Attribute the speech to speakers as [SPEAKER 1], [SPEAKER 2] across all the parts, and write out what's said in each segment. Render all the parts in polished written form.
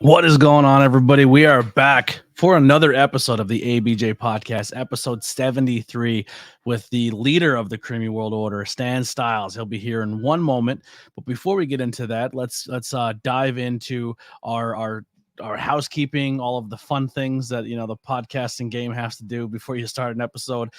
[SPEAKER 1] What is going on, everybody? We are back for another episode of the ABJ Podcast, episode 73, with the leader of the Creamy World Order, Stylez. He'll be here in one moment. But before we get into that, let's dive into our housekeeping, all of the fun things that the podcasting game has to do before you start an episode.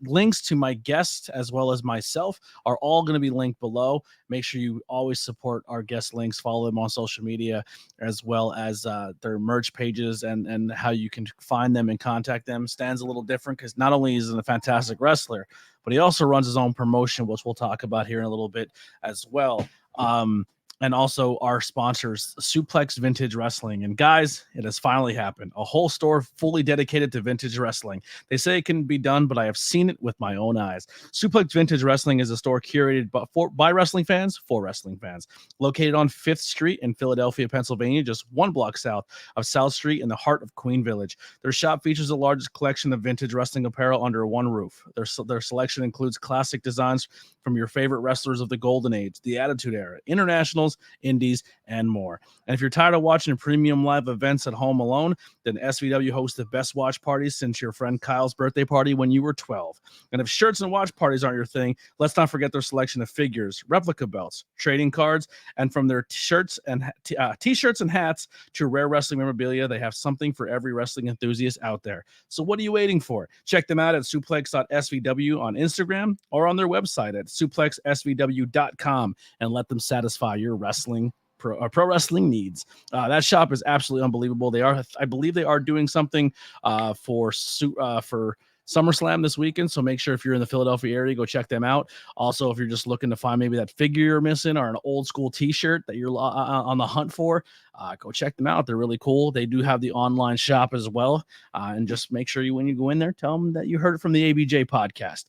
[SPEAKER 1] Links to my guest as well as myself are all going to be linked below. Make sure you always support our guest links, follow them on social media, as well as their merch pages and how you can find them and contact them. Stan's a little different because not only is he a fantastic wrestler, but he also runs his own promotion, which we'll talk about here in a little bit as well. And also our sponsors, Suplex Vintage Wrestling. And guys, it has finally happened. A whole store fully dedicated to vintage wrestling. They say it can be done, but I have seen it with my own eyes. Suplex Vintage Wrestling is a store curated by wrestling fans for wrestling fans. Located on 5th Street in Philadelphia, Pennsylvania, just one block south of South Street in the heart of Queen Village. Their shop features the largest collection of vintage wrestling apparel under one roof. Their selection includes classic designs from your favorite wrestlers of the Golden Age, the Attitude Era, internationals, indies, and more. And if you're tired of watching premium live events at home alone, then SVW hosts the best watch parties since your friend Kyle's birthday party when you were 12. And if shirts and watch parties aren't your thing, let's not forget their selection of figures, replica belts, trading cards, and from their t-shirts and hats to rare wrestling memorabilia, they have something for every wrestling enthusiast out there. So what are you waiting for? Check them out at suplex.svw on Instagram or on their website at suplexsvw.com and let them satisfy your pro wrestling needs. That shop is absolutely unbelievable. I believe they are doing something for SummerSlam this weekend, so make sure if you're in the Philadelphia area, go check them out. Also, if you're just looking to find maybe that figure you're missing or an old school t-shirt that you're on the hunt for, go check them out. They're really cool. They do have the online shop as well, and just make sure when you go in there, tell them that you heard it from the ABJ podcast.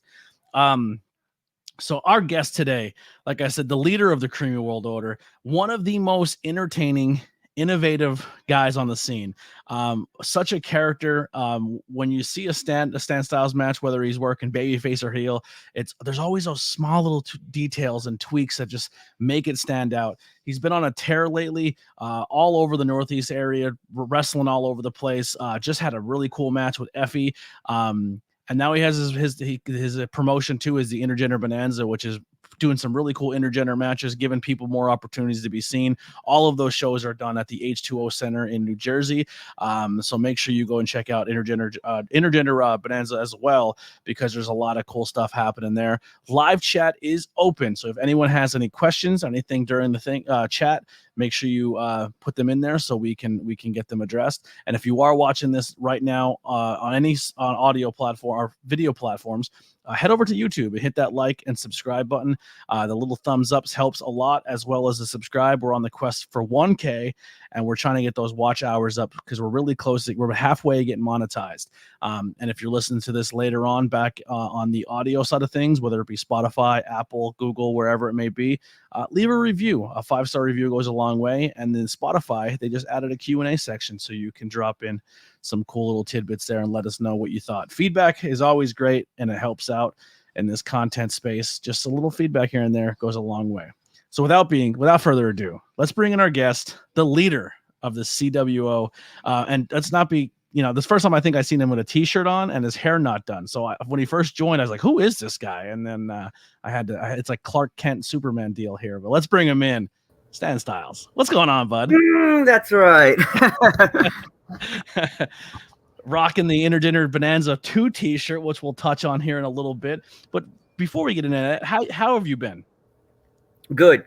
[SPEAKER 1] So our guest today, like I said, the leader of the Creamy World Order, one of the most entertaining, innovative guys on the scene. Such a character. When you see a Stan Stylez match, whether he's working babyface or heel, there's always those small little details and tweaks that just make it stand out. He's been on a tear lately, all over the Northeast area, wrestling all over the place. Just had a really cool match with Effie. And now he has his promotion too, is the Intergender Bonanza, which is doing some really cool intergender matches, giving people more opportunities to be seen. All of those shows are done at the H2O Center in New Jersey. So make sure you go and check out Intergender Bonanza as well, because there's a lot of cool stuff happening there. Live chat is open. So if anyone has any questions, anything during the chat, make sure you put them in there so we can get them addressed. And if you are watching this right now on audio platform or video platforms, head over to YouTube and hit that like and subscribe button. The little thumbs ups helps a lot, as well as the subscribe. We're on the quest for 1K, and we're trying to get those watch hours up because we're really close. We're halfway getting monetized. And if you're listening to this later on back on the audio side of things, whether it be Spotify, Apple, Google, wherever it may be, leave a review. A 5-star review goes a long way. And then Spotify, they just added a Q&A section, so you can drop in some cool little tidbits there and let us know what you thought. Feedback is always great, and it helps out in this content space. Just a little feedback here and there goes a long way. So without further ado, let's bring in our guest, the leader of the CWO. And let's not be, this first time I think I seen him with a t-shirt on and his hair not done. So when he first joined, I was like, who is this guy? And then it's like Clark Kent Superman deal here, but let's bring him in. Stan Stylez. What's going on, bud?
[SPEAKER 2] That's right.
[SPEAKER 1] Rocking the Intergender Bonanza 2 t-shirt, which we'll touch on here in a little bit. But before we get into that, how have you been?
[SPEAKER 2] Good.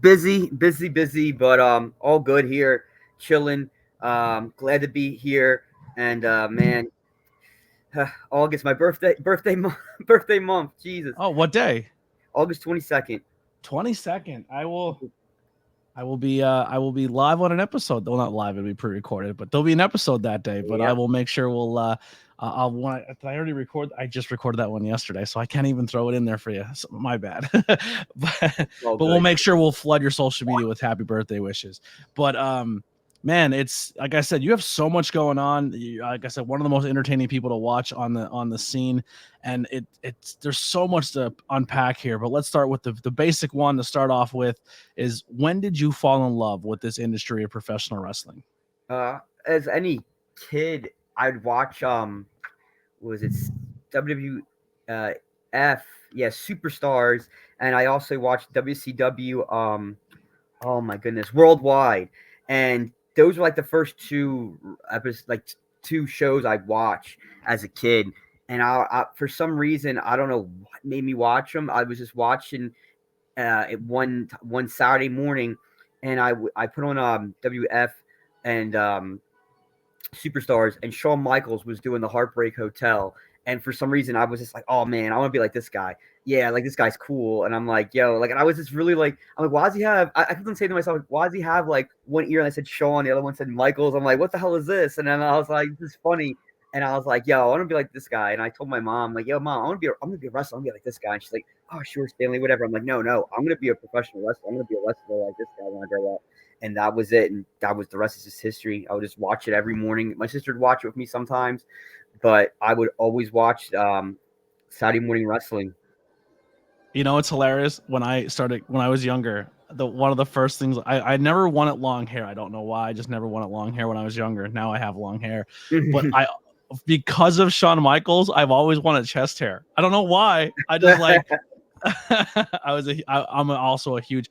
[SPEAKER 2] Busy, but all good here, chilling. Glad to be here. And man, August, my birthday month. Jesus.
[SPEAKER 1] Oh, what day?
[SPEAKER 2] August 22nd.
[SPEAKER 1] 22nd. I will be live on an episode. Well, not live, it'll be pre-recorded, but there'll be an episode that day. But yeah. I will make sure I already record. I just recorded that one yesterday, so I can't even throw it in there for you. So, my bad. but we'll make sure we'll flood your social media with happy birthday wishes. But man, it's like I said, you have so much going on. Like I said, one of the most entertaining people to watch on the scene, and it's there's so much to unpack here. But let's start with the basic one to start off with is when did you fall in love with this industry of professional wrestling?
[SPEAKER 2] As any kid, I'd watch what was it WWF, yeah, Superstars, and I also watched WCW. Oh my goodness, Worldwide, and those were like the first two episodes, like two shows I'd watch as a kid. And I for some reason, I don't know what made me watch them. I was just watching it one Saturday morning, and I put on WF and Superstars, and Shawn Michaels was doing the Heartbreak Hotel. And for some reason, I was just like, "Oh man, I want to be like this guy. Yeah, like this guy's cool." And I'm like, "Yo," like, and I was just really like, I'm like, "Why does he have?" I kept on saying to myself, like, "Why does he have like one ear?" And I said Shawn, the other one said Michaels. I'm like, "What the hell is this?" And then I was like, "This is funny." And I was like, "Yo, I want to be like this guy." And I told my mom, like, "Yo, mom, I'm gonna be a wrestler. I'm gonna be like this guy." And she's like, "Oh, sure, Stanley, whatever." I'm like, "No, no, I'm gonna be a professional wrestler. I'm gonna be a wrestler like this guy when I grow up." And that was it. And that was the rest is just history. I would just watch it every morning. My sister would watch it with me sometimes, but I would always watch Saturday morning wrestling.
[SPEAKER 1] You know, it's hilarious. When I was younger, the one of the first things I never wanted long hair. I don't know why. I just never wanted long hair when I was younger. Now I have long hair, but because of Shawn Michaels, I've always wanted chest hair. I don't know why. I just like I'm also a huge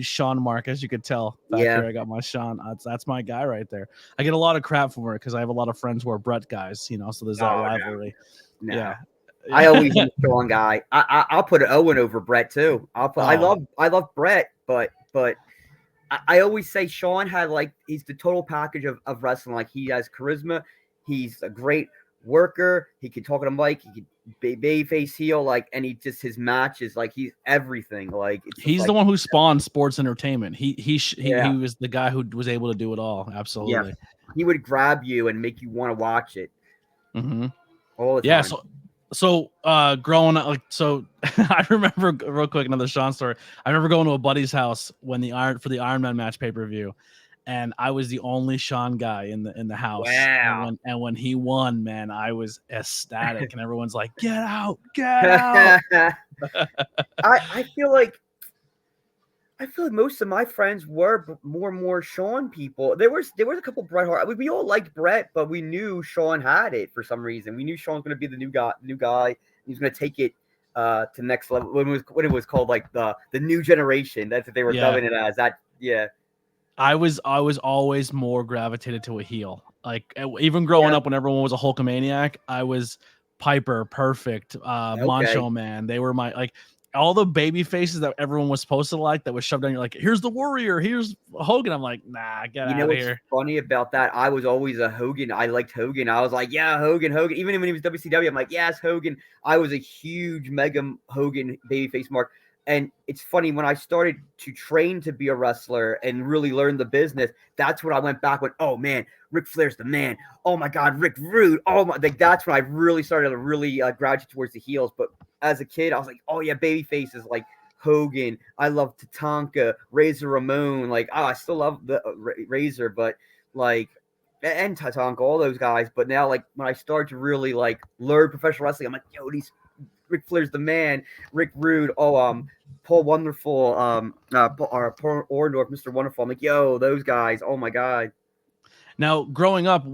[SPEAKER 1] Sean mark, as you could tell back
[SPEAKER 2] Yeah.
[SPEAKER 1] here. I got my Sean. That's my guy right there. I get a lot of crap from her because I have a lot of friends who are Brett guys, so there's that
[SPEAKER 2] Oh
[SPEAKER 1] rivalry.
[SPEAKER 2] no.
[SPEAKER 1] Yeah.
[SPEAKER 2] I always been a strong guy. I'll put an Owen over Brett too. I love Brett, but I always say Sean had like he's the total package of wrestling. Like he has charisma, he's a great worker. He can talk on a mic. He can baby face heel. Like and he just his matches like he's everything. Like it's
[SPEAKER 1] He's
[SPEAKER 2] like
[SPEAKER 1] the one who spawned sports entertainment. He
[SPEAKER 2] yeah
[SPEAKER 1] was the guy who was able to do it all.
[SPEAKER 2] yeah.
[SPEAKER 1] Absolutely.
[SPEAKER 2] He would grab you and make you want to watch it
[SPEAKER 1] Hmm.
[SPEAKER 2] all the
[SPEAKER 1] Yeah.
[SPEAKER 2] time.
[SPEAKER 1] So growing up, like I remember real quick another Sean story. I remember going to a buddy's house when the Iron Man match pay-per-view, and I was the only Sean guy in the house.
[SPEAKER 2] Wow.
[SPEAKER 1] And when he won, man, I was ecstatic, and everyone's like, "Get out, get out!"
[SPEAKER 2] I feel like most of my friends were more and more Sean people. There was a couple Bret Hart. We all liked Bret, but we knew Sean had it for some reason. We knew Sean was going to be the new guy. He was going to take it to the next level. When it was called like the new generation. That's what they were
[SPEAKER 1] Yeah.
[SPEAKER 2] dubbing it as. That yeah.
[SPEAKER 1] I was always more gravitated to a heel. Like even growing
[SPEAKER 2] Yeah.
[SPEAKER 1] up, when everyone was a Hulkamaniac, I was Piper, Perfect,
[SPEAKER 2] Okay.
[SPEAKER 1] Macho Man. They were my like all the baby faces that everyone was supposed to like that was shoved down. You're like, here's the Warrior, here's Hogan. I'm like, nah, get
[SPEAKER 2] You know
[SPEAKER 1] out of
[SPEAKER 2] what's
[SPEAKER 1] here.
[SPEAKER 2] funny about that? I was always a Hogan. I liked Hogan. I was like, yeah, Hogan. Even when he was WCW, I'm like, yes, Hogan. I was a huge mega Hogan babyface mark. And it's funny when I started to train to be a wrestler and really learn the business. That's when I went back. Went, oh man, Ric Flair's the man. Oh my God, Rick Rude. Oh my, like that's when I really started to really gravitate towards the heels. But as a kid, I was like, oh yeah, babyface is like Hogan. I love Tatanka, Razor Ramon. Like, I still love the Razor, but like, and Tatanka, all those guys. But now, like, when I start to really like learn professional wrestling, I'm like, yo, these Ric Flair's the man. Rick Rude. Oh, Paul Wonderful. Paul Orndorff, Mr. Wonderful. I'm like, yo, those guys. Oh my God.
[SPEAKER 1] Now, growing up,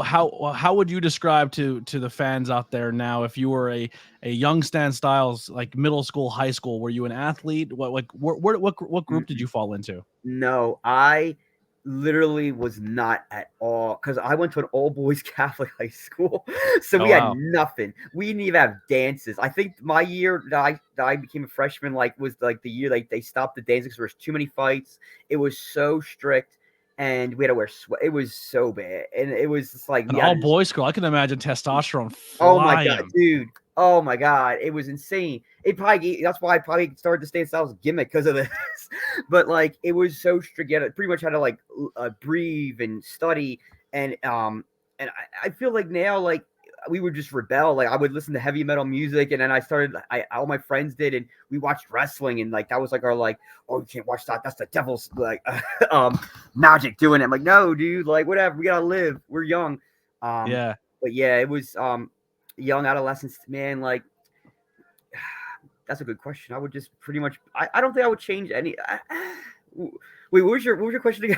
[SPEAKER 1] how would you describe to the fans out there now if you were a young Stan Styles, like middle school, high school? Were you an athlete? What group did you fall into?
[SPEAKER 2] No, I literally was not at all because I went to an all boys Catholic high school, so
[SPEAKER 1] Oh
[SPEAKER 2] we had
[SPEAKER 1] wow.
[SPEAKER 2] nothing. We didn't even have dances. I think my year that I became a freshman like was like the year like they stopped the dances because there was too many fights. It was so strict, and we had to wear sweat. It was so bad, and it was just like
[SPEAKER 1] An
[SPEAKER 2] we had
[SPEAKER 1] all
[SPEAKER 2] to just
[SPEAKER 1] boys school. I can imagine testosterone
[SPEAKER 2] oh my god,
[SPEAKER 1] flying.
[SPEAKER 2] dude. Oh my god, it was insane. That's why I probably started to stay in Styles gimmick because of this. But like, it was so strict. You pretty much had to like breathe and study, and I feel like now like we would just rebel. Like I would listen to heavy metal music, and then all my friends did, and we watched wrestling, and like that was like our like, oh, you can't watch that. That's the devil's like magic doing it. I'm like, no, dude, like whatever. We gotta live. We're young.
[SPEAKER 1] Yeah.
[SPEAKER 2] But yeah, it was young adolescence, man. Like that's a good question. I would just pretty much. I don't think I would change any. Wait, what was your question again?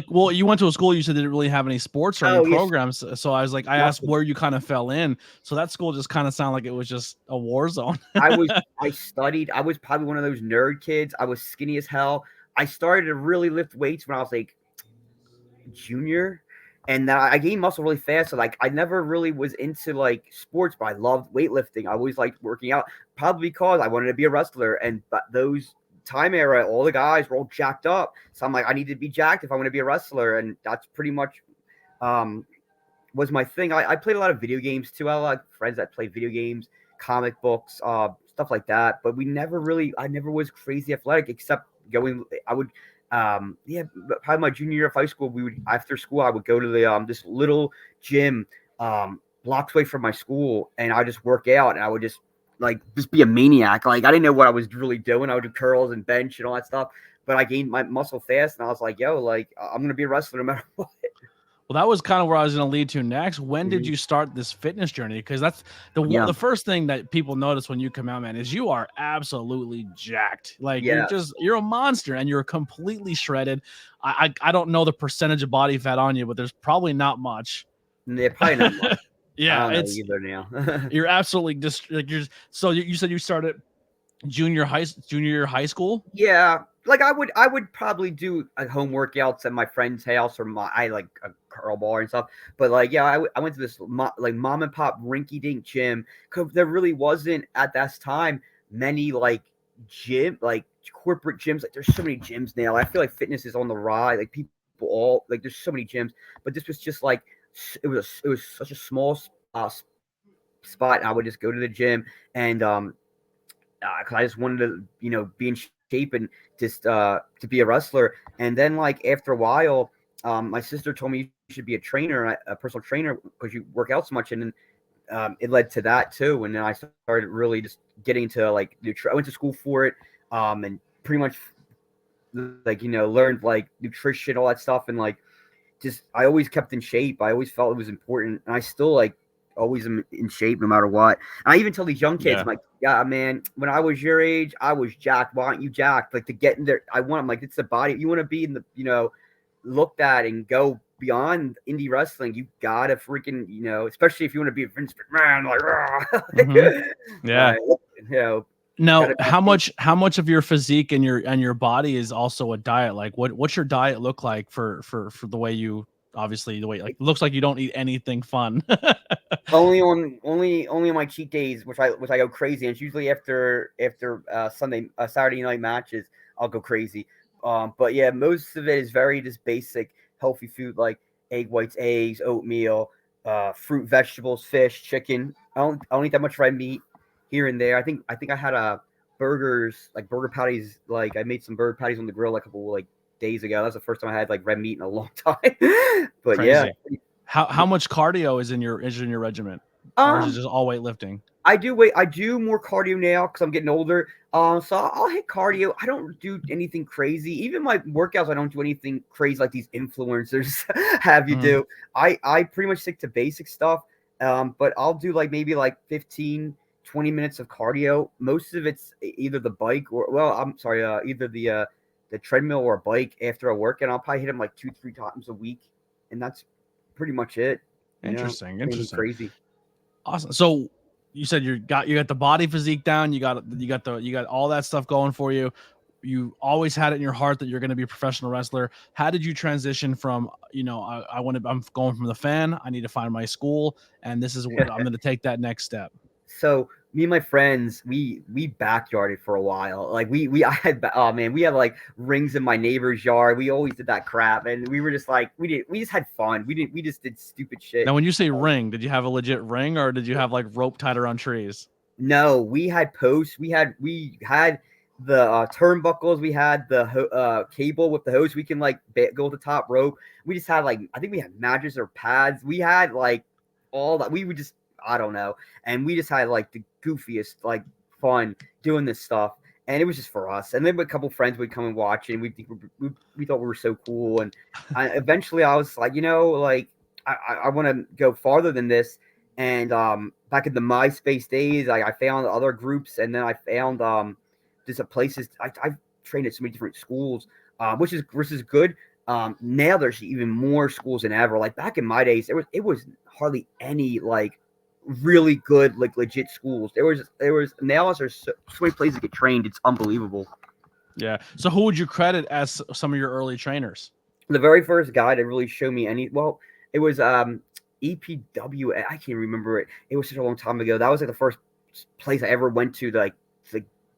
[SPEAKER 1] Well, you went to a school you said didn't really have any sports or any programs, so I was like, I asked where you kind of fell in. So that school just kind of sounded like it was just a war zone.
[SPEAKER 2] I studied. I was probably one of those nerd kids. I was skinny as hell. I started to really lift weights when I was like junior, and I gained muscle really fast. So like I never really was into like sports, but I loved weightlifting. I always liked working out, probably because I wanted to be a wrestler. And but those time era, all the guys were all jacked up. So I'm like, I need to be jacked if I want to be a wrestler. And that's pretty much was my thing. I played a lot of video games too. I had a lot of friends that played video games, comic books, stuff like that. But I never was crazy athletic except going. I would, probably my junior year of high school, after school, I would go to the this little gym blocks away from my school, and I just work out, and I would just be a maniac. Like I didn't know what I was really doing. I would do curls and bench and all that stuff, but I gained my muscle fast, and I was like, yo, like I'm gonna be a wrestler no matter what.
[SPEAKER 1] Well, that was kind of where I was going to lead to next. When did you start this fitness journey? Because that's the first thing that people notice when you come out, man, is you are absolutely jacked. Like you're a monster, and you're completely shredded. I don't know the percentage of body fat on you, but there's probably not much.
[SPEAKER 2] Yeah, probably not much.
[SPEAKER 1] Yeah,
[SPEAKER 2] it's either now.
[SPEAKER 1] You're absolutely just like So you said you started junior year high school.
[SPEAKER 2] Yeah, like I would probably do home workouts at my friend's house, or I like a curl bar and stuff. But like I went to this like mom and pop rinky dink gym, because there really wasn't at that time many like corporate gyms. Like there's so many gyms now. I feel like fitness is on the rise. Like people all like there's so many gyms, but this was just like. It was such a small spot, and I would just go to the gym, and because I just wanted to be in shape and just to be a wrestler. And then like after a while, my sister told me you should be a personal trainer, because you work out so much, and then it led to that too. And then I started really just getting into like I went to school for it, and pretty much like learned like nutrition, all that stuff, and like. I always kept in shape. I always felt it was important, and I still like always am in shape no matter what. And I even tell these young kids, I'm like, yeah, man, when I was your age, I was jacked. Why aren't you jacked? Like to get in there, I'm like, it's the body. You want to be in the, looked at and go beyond indie wrestling. You gotta freaking, especially if you want to be a Vince McMahon, like,
[SPEAKER 1] Now, how much of your physique and your body is also a diet? Like, what's your diet look like for the way you obviously the way like it looks like you don't eat anything fun.
[SPEAKER 2] only on my cheat days, which I go crazy, and it's usually after Saturday night matches, I'll go crazy. But yeah, most of it is very just basic healthy food like egg whites, eggs, oatmeal, fruit, vegetables, fish, chicken. I don't eat that much red meat. Here and there. I think I had burgers, like burger patties. Like I made some burger patties on the grill like a couple like days ago. That's the first time I had like red meat in a long time. But
[SPEAKER 1] Crazy.
[SPEAKER 2] Yeah.
[SPEAKER 1] How much cardio is in your regiment? Or is it just all weightlifting?
[SPEAKER 2] I do more cardio now because I'm getting older. So I'll hit cardio. I don't do anything crazy. Even my workouts, I don't do anything crazy like these influencers have you do. I pretty much stick to basic stuff. But I'll do like maybe like 15-20 minutes of cardio. Most of it's either the bike either the treadmill or a bike after I work, and I'll probably hit them like 2-3 times a week, and that's pretty much it.
[SPEAKER 1] Interesting.
[SPEAKER 2] Crazy.
[SPEAKER 1] Awesome. So you said you got the body physique down. You got all that stuff going for you. You always had it in your heart that you're going to be a professional wrestler. How did you transition from, I'm going from the fan, I need to find my school, and this is what I'm going to take that next step?
[SPEAKER 2] So me and my friends, we backyarded for a while. Like we had like rings in my neighbor's yard. We always did that crap, and we were just like we just had fun. We just did stupid shit.
[SPEAKER 1] Now, when you say ring, did you have a legit ring, or did you have like rope tied around trees?
[SPEAKER 2] No, we had posts. We had the turnbuckles. We had the cable with the hose. We can like go to the top rope. We just had like I think we had matches or pads. We had like all that. We would just, I don't know. And we just had like the goofiest, like fun doing this stuff. And it was just for us. And then a couple friends would come and watch it. And we thought we were so cool. And eventually I was like, like I want to go farther than this. And back in the MySpace days, I found other groups. And then I found just places. I've trained at so many different schools, which is good. Now there's even more schools than ever. Like back in my days, it was hardly any like really good like legit schools. There was now there's so many places to get trained. It's unbelievable.
[SPEAKER 1] Yeah. So who would you credit as some of your early trainers?
[SPEAKER 2] The very first guy to really show me it was EPW. I can't remember it. It was such a long time ago. That was like the first place I ever went to like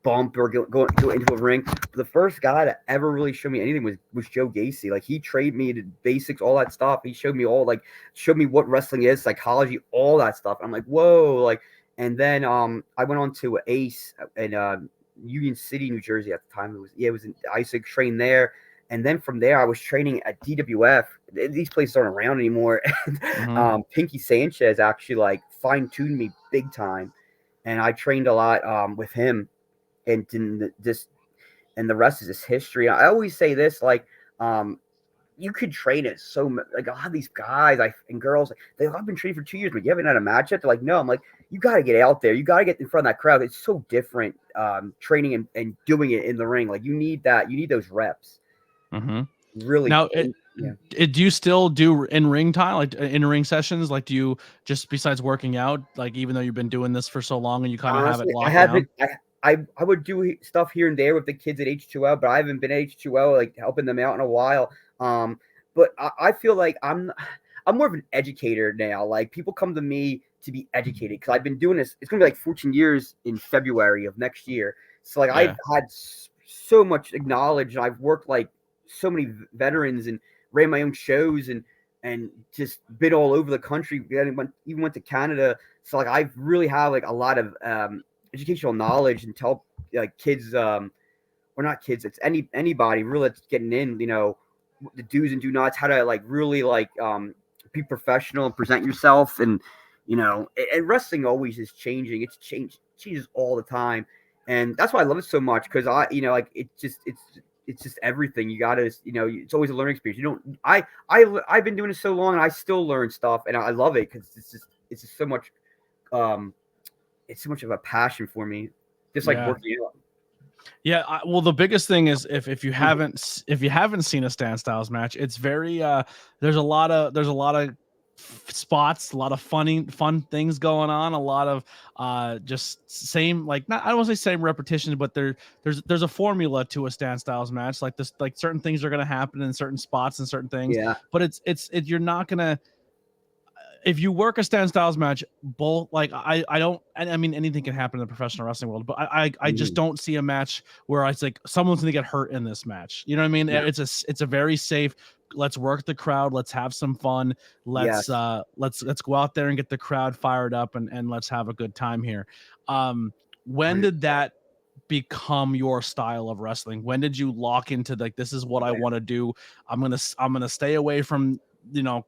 [SPEAKER 2] bump or go into a ring. But the first guy to ever really show me anything was Joe Gacy. Like he trained me the basics, all that stuff. He showed me what wrestling is, psychology, all that stuff. I'm like, whoa, like. And then I went on to Ace in Union City, New Jersey at the time. I used to train there. And then from there, I was training at DWF. These places aren't around anymore. And Pinky Sanchez actually like fine tuned me big time, and I trained a lot with him. And the rest is just history. I always say this, like, you could train it so much. Like a lot of these guys and girls, I've been training for 2 years, but you haven't had a match yet. They're like, no. I'm like, you got to get out there. You got to get in front of that crowd. It's so different training and doing it in the ring. Like you need that. You need those reps. Really.
[SPEAKER 1] Now, do you still do in-ring time, like in-ring sessions? Like, do you just besides working out, like even though you've been doing this for so long and you kind of have it locked down?
[SPEAKER 2] I would do stuff here and there with the kids at H2O, but I haven't been at H2O like helping them out in a while. But I feel like I'm more of an educator now. Like people come to me to be educated because I've been doing this. It's gonna be like 14 years in February of next year. So like I've had so much knowledge, and I've worked like so many veterans and ran my own shows and just been all over the country. Even went to Canada. So like I really have like a lot of educational knowledge and tell like kids or not kids, it's anybody really that's getting in, the do's and do nots, how to like really like be professional and present yourself. And and wrestling always is changing. Changes all the time, and that's why I love it so much, because like it's just everything. You gotta, it's always a learning experience. I've been doing it so long, and I still learn stuff, and I love it because it's just so much it's so much of a passion for me, just like working out.
[SPEAKER 1] Yeah, well, the biggest thing is if you haven't seen a Stan Stylez match, it's very there's a lot of spots, a lot of fun things going on, a lot of just same, like, not, I don't want to say same repetitions, but there's a formula to a Stan Stylez match. Like this, like certain things are going to happen in certain spots and certain things.
[SPEAKER 2] Yeah.
[SPEAKER 1] But it's you're not gonna, if you work a Stan Stylez match, both, like I mean anything can happen in the professional wrestling world, but I just don't see a match where it's like someone's gonna get hurt in this match. You know what I mean? Yeah. It's a very safe. Let's work the crowd. Let's have some fun. Let's go out there and get the crowd fired up and let's have a good time here. When did that become your style of wrestling? When did you lock into like, this is what I want to do? I'm gonna stay away from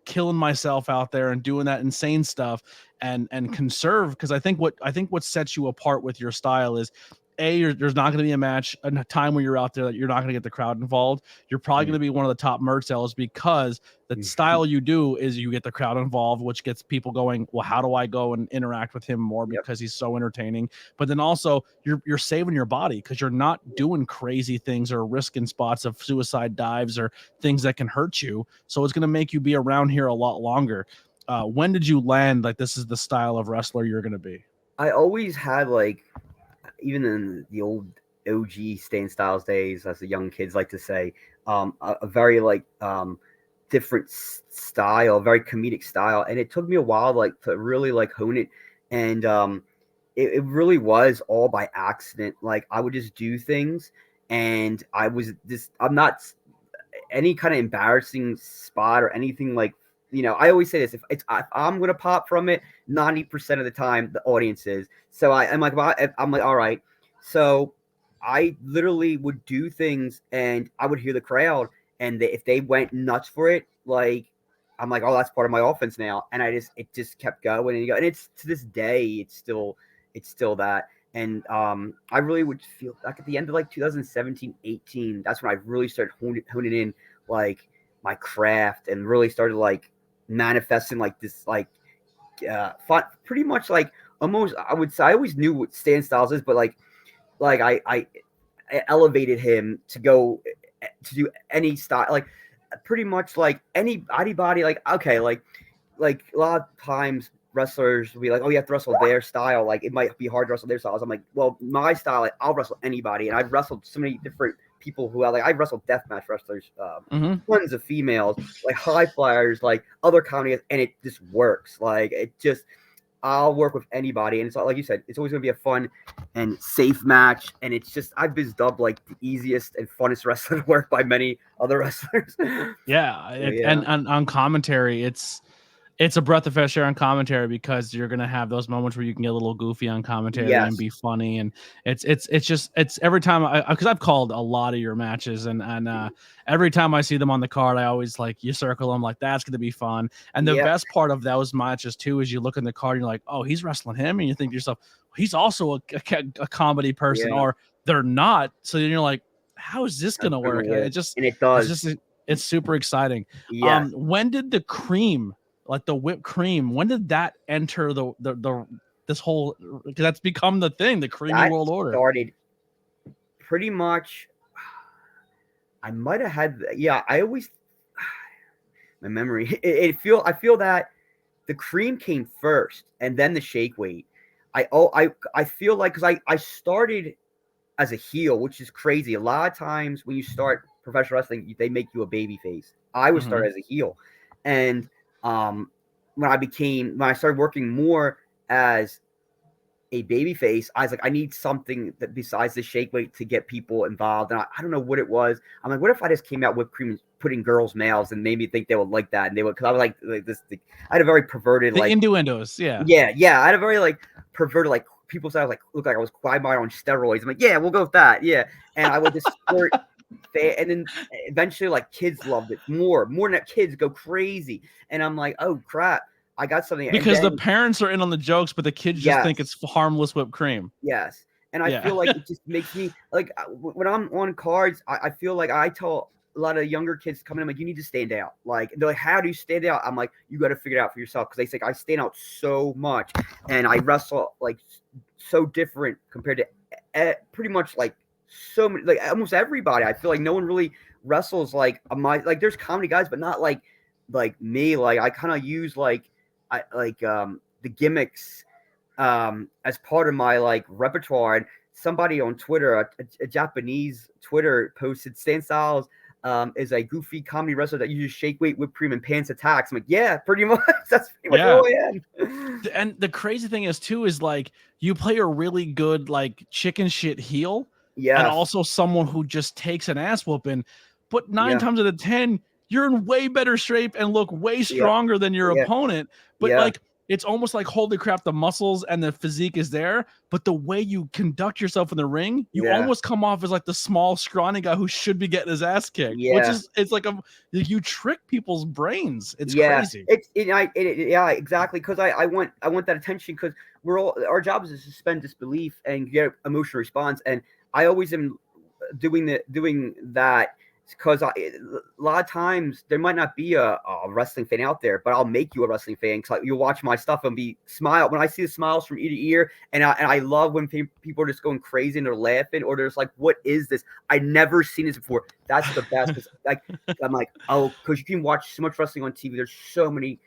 [SPEAKER 1] killing myself out there and doing that insane stuff and conserve, because I think what sets you apart with your style is there's not going to be a match, a time where you're out there that you're not going to get the crowd involved. You're probably going to be one of the top merch sellers because the style you do is you get the crowd involved, which gets people going, well, how do I go and interact with him more because he's so entertaining? But then also you're saving your body because you're not doing crazy things or risking spots of suicide dives or things that can hurt you. So it's going to make you be around here a lot longer. When did you land like this is the style of wrestler you're going to be?
[SPEAKER 2] I always had, like, even in the old OG Stan Stylez days, as the young kids like to say, a very like different style, a very comedic style, and it took me a while like to really like hone it, and it really was all by accident. Like I would just do things, and I'm not any kind of embarrassing spot or anything like. I always say this: if I'm gonna pop from it, 90% of the time the audience is. So I'm like, all right. So I literally would do things, and I would hear the crowd, and if they went nuts for it, like I'm like, oh, that's part of my offense now. And it just kept going and and it's to this day, it's still that. And I really would feel like at the end of like 2017, 18, that's when I really started honing in like my craft and really started like manifesting like this, like pretty much like almost, I would say I always knew what Stan Stylez is, but like I elevated him to go to do any style, like pretty much like any body, like, okay, like a lot of times wrestlers will be like, oh, you have to wrestle their style. Like, it might be hard to wrestle their styles. I'm like, well, my style, like, I'll wrestle anybody. And I've wrestled so many different people who are like, I've wrestled deathmatch wrestlers, tons of females, like high flyers, like other comedies, and it just works. Like, I'll work with anybody. And it's like you said, it's always going to be a fun and safe match. And it's just, I've been dubbed like the easiest and funnest wrestler to work by many other wrestlers.
[SPEAKER 1] And on commentary, it's a breath of fresh air on commentary because you're gonna have those moments where you can get a little goofy on commentary and be funny, and it's every time because I've called a lot of your matches, and every time I see them on the card, I always like you circle them like that's gonna be fun. And the best part of those matches too is you look in the card and you're like, oh, he's wrestling him, and you think to yourself, he's also a comedy person, or they're not. So then you're like, how is this gonna work?
[SPEAKER 2] And it does.
[SPEAKER 1] It's super exciting. When did the cream, like the whipped cream, when did that enter this whole, because that's become the thing, the creamy world order?
[SPEAKER 2] Started pretty much, I might have had, I always, my memory, I feel that the cream came first and then the shake weight. I feel like, because I started as a heel, which is crazy. A lot of times when you start professional wrestling, they make you a baby face. I would start as a heel. And when I started working more as a baby face, I was like, I need something that besides the shake weight to get people involved. And I don't know what it was. I'm like, what if I just came out whipped cream and put in girls' mouths and made me think they would like that? And they would, because I was like this. I had a very perverted,
[SPEAKER 1] the
[SPEAKER 2] like
[SPEAKER 1] innuendos, yeah.
[SPEAKER 2] I had a very like perverted, like people said I was like, looked like I was Quagmire on steroids. I'm like, yeah, we'll go with that, yeah. And I would just squirt. And then eventually, like, kids loved it more than that. Kids go crazy, and I'm like, oh crap, I got something.
[SPEAKER 1] Because the parents are in on the jokes, but the kids just think it's harmless whipped cream.
[SPEAKER 2] Yes, and I feel like it just makes me like, when I'm on cards, I feel like I tell a lot of younger kids coming in, like, you need to stand out. Like, they're like, how do you stand out? I'm like, you got to figure it out for yourself, because they say I stand out so much, and I wrestle like so different compared to pretty much like so many, like almost everybody. I feel like no one really wrestles like there's comedy guys, but not like me. Like, I kind of use the gimmicks as part of my like repertoire. And somebody on Twitter, a Japanese Twitter, posted Stan Stylez is a goofy comedy wrestler that uses shake weight, whipped cream, and pants attacks. I'm like, yeah, pretty much. That's pretty much who I am.
[SPEAKER 1] And the crazy thing is too, is like you play a really good like chicken shit heel. And also someone who just takes an ass whooping, but 9 times out of 10, you're in way better shape and look way stronger than your opponent. But like, it's almost like, holy crap, the muscles and the physique is there, but the way you conduct yourself in the ring, you almost come off as like the small, scrawny guy who should be getting his ass kicked. Which is, it's like you trick people's brains. It's crazy.
[SPEAKER 2] Exactly. Because I want that attention, because our job is to suspend disbelief and get emotional response. And I always am doing that because a lot of times there might not be a wrestling fan out there, but I'll make you a wrestling fan, because like, you'll watch my stuff and smile when I see the smiles from ear to ear, and I love when people are just going crazy and they're laughing, or they're just like, what is this? I've never seen this before. That's the best. Cause like, I'm like, oh, because you can watch so much wrestling on TV. There's so many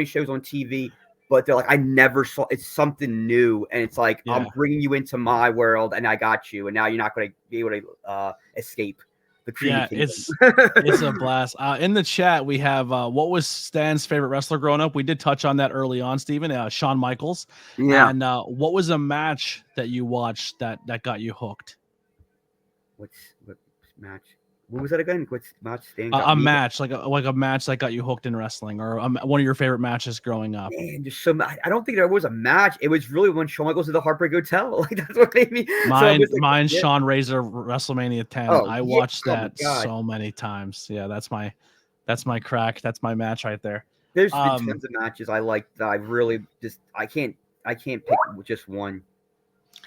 [SPEAKER 2] shows on TV. But they're like, I never saw, it's something new. And it's like, I'm bringing you into my world, and I got you. And now you're not going to be able to escape the creamy kingdom.
[SPEAKER 1] It's a blast. In the chat, we have, what was Stan's favorite wrestler growing up? We did touch on that early on, Steven, Shawn Michaels. Yeah. And what was a match that you watched that got you hooked?
[SPEAKER 2] What match? What was that again? What match?
[SPEAKER 1] A match, like a match that got you hooked in wrestling, or one of your favorite matches growing up.
[SPEAKER 2] Man, just so I don't think there was a match. It was really when Shawn Michaels did the Heartbreak Hotel. Like, that's what made me.
[SPEAKER 1] Mine's Shawn Razor WrestleMania 10. I watched that so many times. Yeah, that's That's my crack. That's my match right there.
[SPEAKER 2] There's been tons of matches I like that I really just I can't pick just one.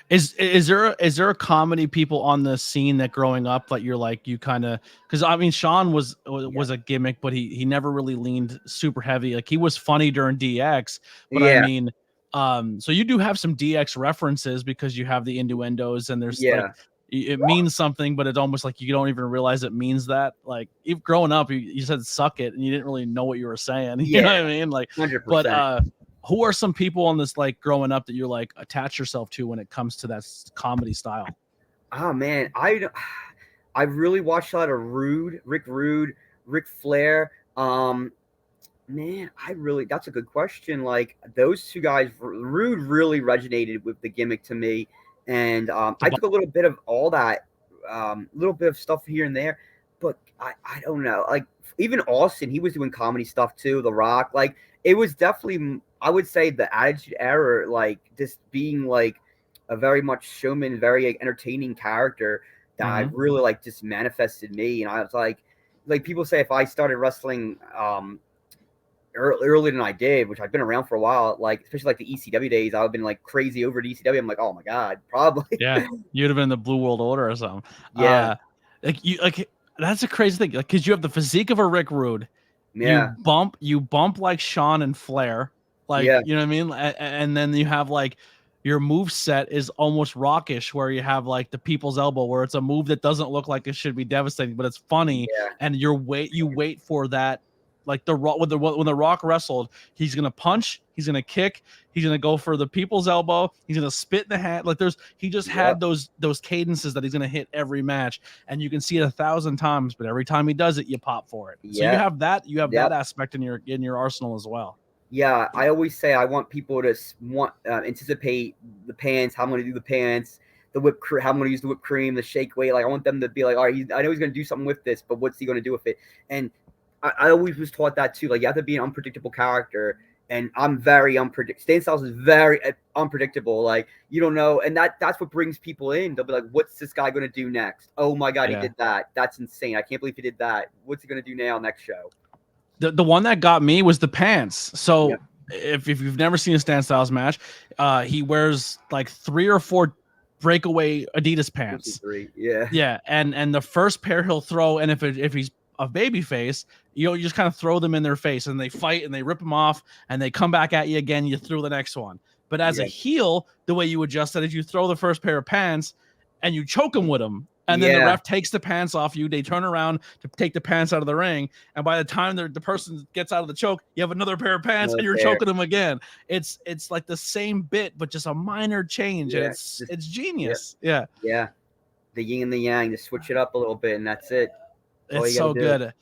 [SPEAKER 1] Is there a comedy people on the scene that growing up that you're like you kind of, because I mean Sean was a gimmick, but he never really leaned super heavy. Like he was funny during DX, but I mean, so you do have some DX references because you have the innuendos and there's like it means something, but it's almost like you don't even realize it means that. Like even growing up, you said "suck it" and you didn't really know what you were saying. You know what I mean? Like,
[SPEAKER 2] 100%.
[SPEAKER 1] But who are some people on this like growing up that you're like attach yourself to when it comes to that comedy style?
[SPEAKER 2] Oh man, I really watched a lot of Rick Rude, Ric Flair. Man, that's a good question. Like those two guys, Rude really resonated with the gimmick to me, and I took a little bit of all that, little bit of stuff here and there, but I don't know. Like even Austin, he was doing comedy stuff too. The Rock, like it was definitely. I would say the Attitude Era, like just being like a very much showman, very entertaining character that really like just manifested me. And I was like people say if I started wrestling earlier than I did, which I've been around for a while, like especially like the ECW days, I've been like crazy over the ECW. I'm like, oh my god, probably.
[SPEAKER 1] Yeah, you'd have been the Blue World Order or something.
[SPEAKER 2] Yeah,
[SPEAKER 1] that's a crazy thing. Like because you have the physique of a Rick Rude.
[SPEAKER 2] Yeah,
[SPEAKER 1] you bump like Sean and Flair. Like, you know what I mean? And then you have like your move set is almost rockish where you have like the people's elbow where it's a move that doesn't look like it should be devastating, but it's funny. And you wait for that. Like when the Rock wrestled, he's going to punch, he's going to kick, he's going to go for the people's elbow, he's going to spit in the hat. Like he just had those cadences that he's going to hit every match, and you can see it 1,000 times, but every time he does it, you pop for it. So you have that aspect in your arsenal as well.
[SPEAKER 2] Yeah, I always say I want people to anticipate the pants, how I'm going to do the pants, how I'm going to use the whipped cream, the shake weight. Like I want them to be like, all right, I know he's going to do something with this, but what's he going to do with it? And I always was taught that too. Like you have to be an unpredictable character, and I'm very unpredictable. Stan Styles is very unpredictable. Like you don't know, and that's what brings people in. They'll be like, "What's this guy going to do next? Oh my god, he did that. That's insane. I can't believe he did that. What's he going to do now next show?"
[SPEAKER 1] The one that got me was the pants. So if you've never seen a Stan Styles match, he wears like 3 or 4 breakaway Adidas pants.
[SPEAKER 2] 3,
[SPEAKER 1] and the first pair he'll throw, and if he's a baby face, you just kind of throw them in their face and they fight and they rip them off and they come back at you again. You throw the next one. But as a heel, the way you adjust that is you throw the first pair of pants and you choke them with them. And then the ref takes the pants off you. They turn around to take the pants out of the ring. And by the time the person gets out of the choke, you have another pair of pants and you're choking them again. It's like the same bit, but just a minor change. And it's genius. Yeah.
[SPEAKER 2] The yin and the yang, to switch it up a little bit, and that's it.
[SPEAKER 1] It's so good.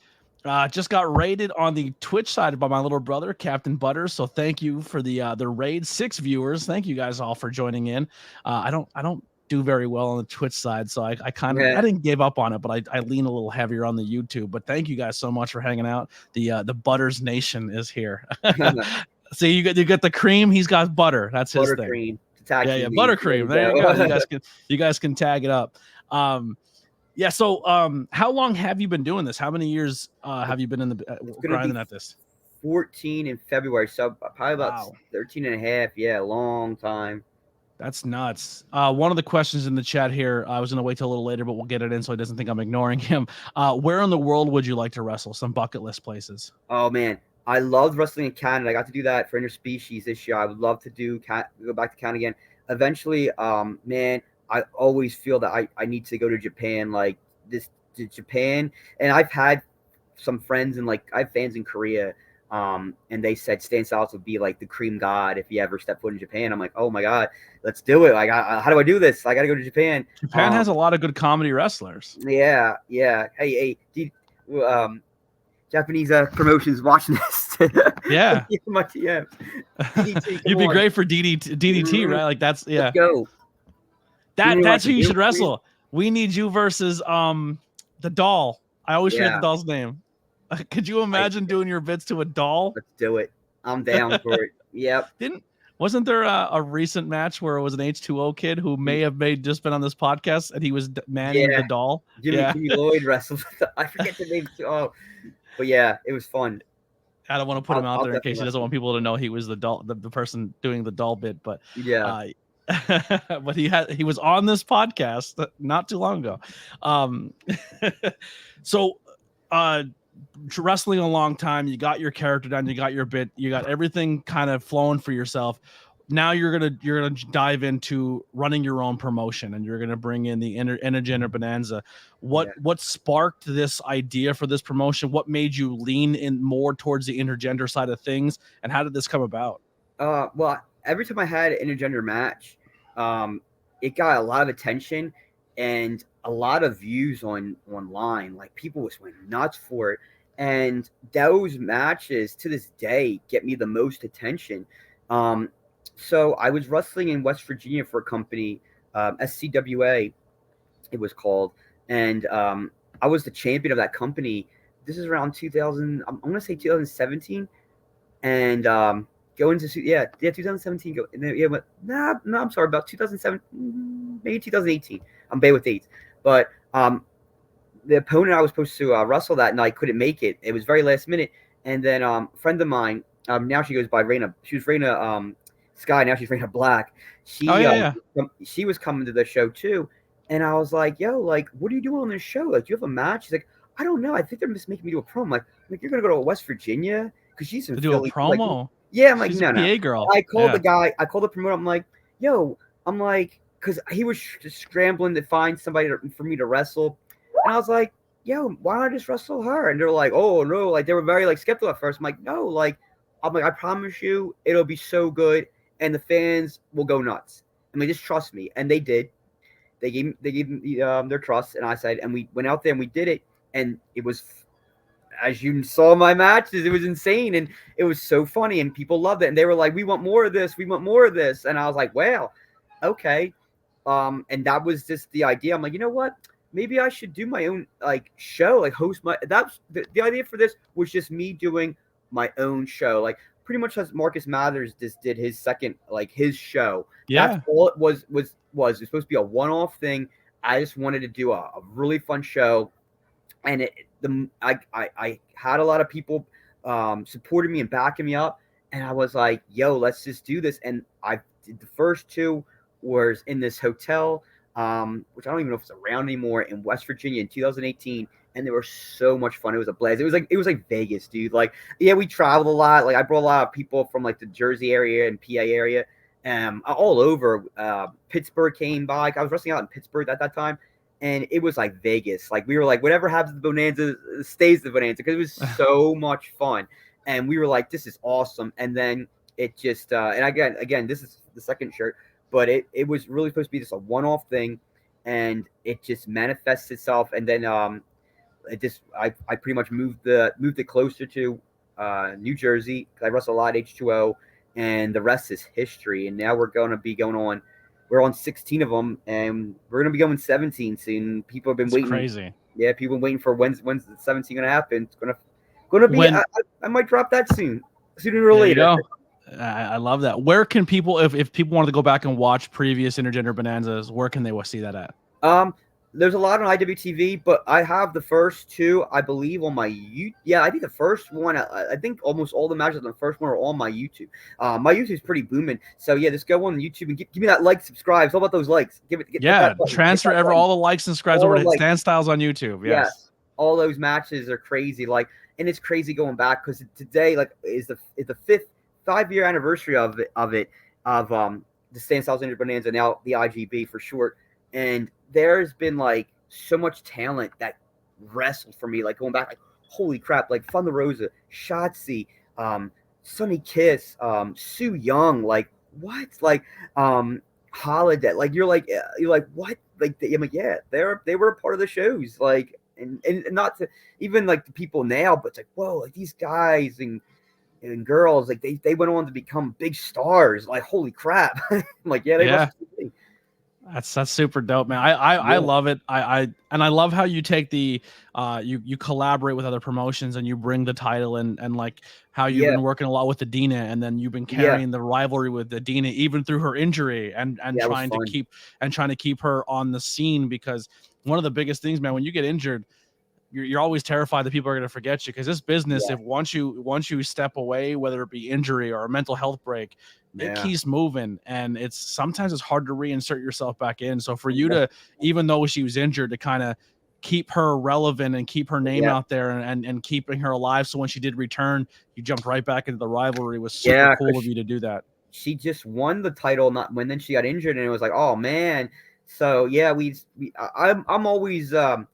[SPEAKER 1] Just got raided on the Twitch side by my little brother, Captain Butters. So thank you for the raid. 6 viewers. Thank you guys all for joining in. I don't do very well on the Twitch side, so I kind of I didn't give up on it, but I lean a little heavier on the YouTube. But thank you guys so much for hanging out. The Butters Nation is here. So you get the cream. He's got butter. That's his thing.
[SPEAKER 2] Cream.
[SPEAKER 1] Buttercream. There you go. You guys can tag it up. So how long have you been doing this? How many years have you been in the grinding at this?
[SPEAKER 2] 14 in February, so probably about 13 and a half. Yeah, long time.
[SPEAKER 1] That's nuts. One of the questions in the chat here, I was going to wait till a little later, but we'll get it in so he doesn't think I'm ignoring him. Where in the world would you like to wrestle? Some bucket list places.
[SPEAKER 2] Oh, man. I loved wrestling in Canada. I got to do that for Interspecies this year. I would love to go back to Canada again. Eventually, man, I always feel that I need to go to Japan, like to Japan. And I've had some friends and I have fans in Korea. And they said Stan Styles would be like the cream god if he ever stepped foot in Japan. I'm like, oh my god, let's do it. Like, how do I do this? I got to go to Japan.
[SPEAKER 1] Japan has a lot of good comedy wrestlers.
[SPEAKER 2] Yeah. Hey, Japanese promotions watching this.
[SPEAKER 1] Yeah.
[SPEAKER 2] My TM.
[SPEAKER 1] You'd be great for DDT, right? Like that's
[SPEAKER 2] Let's go.
[SPEAKER 1] That's who you should wrestle. We need you versus the doll. I always forget the doll's name. Could you imagine doing your bits to a doll?
[SPEAKER 2] Let's do it. I'm down for it. Yep.
[SPEAKER 1] Wasn't there a recent match where it was an H2O kid who may have just been on this podcast and he was manning the doll?
[SPEAKER 2] Jimmy Lloyd wrestled. I forget the name. Oh, But yeah, it was fun.
[SPEAKER 1] I don't want to put him out
[SPEAKER 2] I'll
[SPEAKER 1] there in case he
[SPEAKER 2] definitely
[SPEAKER 1] doesn't
[SPEAKER 2] let
[SPEAKER 1] want
[SPEAKER 2] you.
[SPEAKER 1] people to know he was the doll, the person doing the doll bit, but
[SPEAKER 2] Yeah.
[SPEAKER 1] uh, but he was on this podcast not too long ago. Um, so wrestling a long time, you got your character done, you got your bit, you got everything kind of flowing for yourself. Now you're gonna dive into running your own promotion, and you're gonna bring in the intergender bonanza.
[SPEAKER 2] Yeah.
[SPEAKER 1] What sparked this idea for this promotion? What made you lean in more towards the intergender side of things, and how did this come about?
[SPEAKER 2] Well, every time I had an intergender match, um, it got a lot of attention and a lot of views online. Like people was went nuts for it, and those matches to this day get me the most attention. Um, so I was wrestling in West Virginia for a company, SCWA, it was called, and I was the champion of that company. This is around 2000. I'm going to say 2017, and go into 2017. Go yeah, but no, I'm sorry, about 2007, maybe 2018. I'm bad with dates, but the opponent I was supposed to wrestle that night couldn't make it. It was very last minute, and then a friend of mine, now she goes by Raina. She was Raina Sky. Now she's Raina Black.
[SPEAKER 1] Oh
[SPEAKER 2] She
[SPEAKER 1] yeah,
[SPEAKER 2] she was coming to the show too, and I was like, "Yo, like, what are you doing on this show? Like, do you have a match?" She's like, "I don't know. I think they're just making me do a promo." Like, you're gonna go to West Virginia because she's in
[SPEAKER 1] to do a
[SPEAKER 2] Philly. Like,
[SPEAKER 1] promo.
[SPEAKER 2] yeah, I'm like,
[SPEAKER 1] She's a
[SPEAKER 2] no, no.
[SPEAKER 1] PA girl.
[SPEAKER 2] I called
[SPEAKER 1] Yeah.
[SPEAKER 2] the guy. I called the promoter. I'm like, "Yo," I'm like, because he was just scrambling to find somebody for me to wrestle, and I was like, "Yo, why don't I just wrestle her?" And they're like, "Oh no!" Like they were very like skeptical at first. I'm like, "No, like," I'm like, "I promise you, it'll be so good, and the fans will go nuts." I mean, just trust me, and they did. They gave me their trust, and I said, and we went out there and we did it, and it was, as you saw my matches, it was insane, and it was so funny, and people loved it, and they were like, "We want more of this, we want more of this," and I was like, "Well, okay." And that was just the idea. I'm like, you know what? Maybe I should do my own like show, like host my. That's the idea for this was just me doing my own show, like pretty much as Marcus Mathers just did his second, like his show. That's
[SPEAKER 1] Yeah.
[SPEAKER 2] all it was. It's supposed to be a one-off thing. I just wanted to do a really fun show, and I had a lot of people supporting me and backing me up, and I was like, "Yo, let's just do this." And I did the first two was in this hotel, which I don't even know if it's around anymore, in West Virginia in 2018, and they were so much fun. It was a blast. It was like Vegas, dude. Like, yeah, we traveled a lot. Like, I brought a lot of people from like the Jersey area and PA area, all over. Pittsburgh came by. I was wrestling out in Pittsburgh at that time, and it was like Vegas. Like, we were like, whatever happens to the Bonanza stays the Bonanza, because it was so much fun. And we were like, this is awesome. And then it just and again, this is the second shirt, but it was really supposed to be just a one-off thing, and it just manifests itself. And then it just I pretty much moved it closer to New Jersey, because I wrestle a lot at H2O, and the rest is history. And now we're going to be going on. We're on 16 of them, and we're going to be going 17 soon. People have been
[SPEAKER 1] It's
[SPEAKER 2] waiting.
[SPEAKER 1] crazy.
[SPEAKER 2] Yeah, people have been waiting for when's the 17 going to happen. It's going to be. I might drop that sooner or later.
[SPEAKER 1] You go. I love that. Where can people, if people wanted to go back and watch previous intergender bonanzas, where can they see that at?
[SPEAKER 2] There's a lot on IWTV, but I have the first two, I believe, on my YouTube. Yeah, I think the first one, I think almost all the matches on the first one are on my YouTube. My YouTube is pretty booming, so yeah, just go on YouTube and give me that like, subscribe. It's all about those likes.
[SPEAKER 1] Transfer all the likes and subscribes over to Stylez on YouTube. Yes,
[SPEAKER 2] all those matches are crazy. Like, and it's crazy going back, because today, like, is the 5-year anniversary of the Stylez Bonanza, now the IGB for short, and there's been like so much talent that wrestled for me, like going back, like, holy crap, like Thunder Rosa, Shotzi, Sunny Kiss, Sue Young, like what, like Holiday, like you're like what, like I'm like, yeah, they were a part of the shows, like, and not to even like the people now, but it's like, whoa, like these guys and girls, like they went on to become big stars, like holy crap. I'm like, yeah, they must be.
[SPEAKER 1] That's super dope, man. I love it. I love how you take the you collaborate with other promotions, and you bring the title, and like how you've been working a lot with Adina, and then you've been carrying the rivalry with Adina even through her injury, and trying to keep her on the scene, because one of the biggest things, man, when you get injured, you're always terrified that people are going to forget you, because this business,
[SPEAKER 2] Yeah.
[SPEAKER 1] if once you step away, whether it be injury or a mental health break, it keeps moving, and sometimes it's hard to reinsert yourself back in. So for you to, even though she was injured, to kind of keep her relevant and keep her name out there and keeping her alive, so when she did return, you jumped right back into the rivalry, was super cool of you to do that.
[SPEAKER 2] She just won the title, not when then she got injured, and it was like, oh man. So yeah, I'm always I'm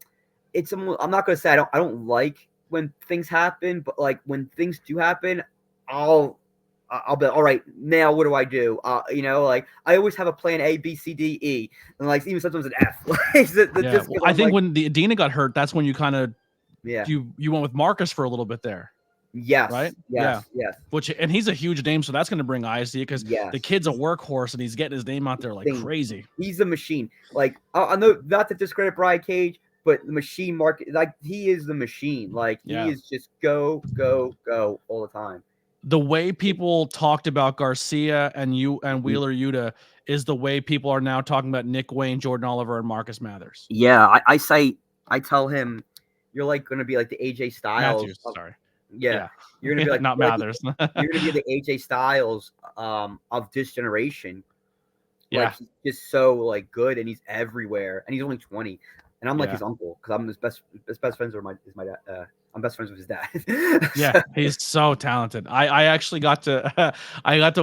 [SPEAKER 2] not gonna say I don't like when things happen, but like when things do happen, I'll be all right. Now what do I do? Like I always have a plan A, B, C, D, E, and like even sometimes an F.
[SPEAKER 1] I think when the Adina got hurt, that's when you kind of you went with Marcus for a little bit there.
[SPEAKER 2] Yes.
[SPEAKER 1] Right.
[SPEAKER 2] Yes.
[SPEAKER 1] And he's a huge name, so that's going to bring eyes to you, because the kid's a workhorse and he's getting his name out there like crazy.
[SPEAKER 2] He's a machine. Like I know, not to discredit Brian Cage, but the machine market, like he is the machine. Like he is just go all the time.
[SPEAKER 1] The way people talked about Garcia and Wheeler Yuta is the way people are now talking about Nick Wayne, Jordan Oliver, and Marcus Mathers.
[SPEAKER 2] Yeah, I tell him, you're like going to be like the AJ Styles.
[SPEAKER 1] Matthews, sorry.
[SPEAKER 2] Yeah, you're gonna be like
[SPEAKER 1] not Mathers.
[SPEAKER 2] You're gonna be the AJ Styles of this generation. Like he's just so like good, and he's everywhere, and he's only 20, and I'm like his uncle, because I'm his best friends are my dad. I'm best friends with his dad.
[SPEAKER 1] He's so talented. I actually got to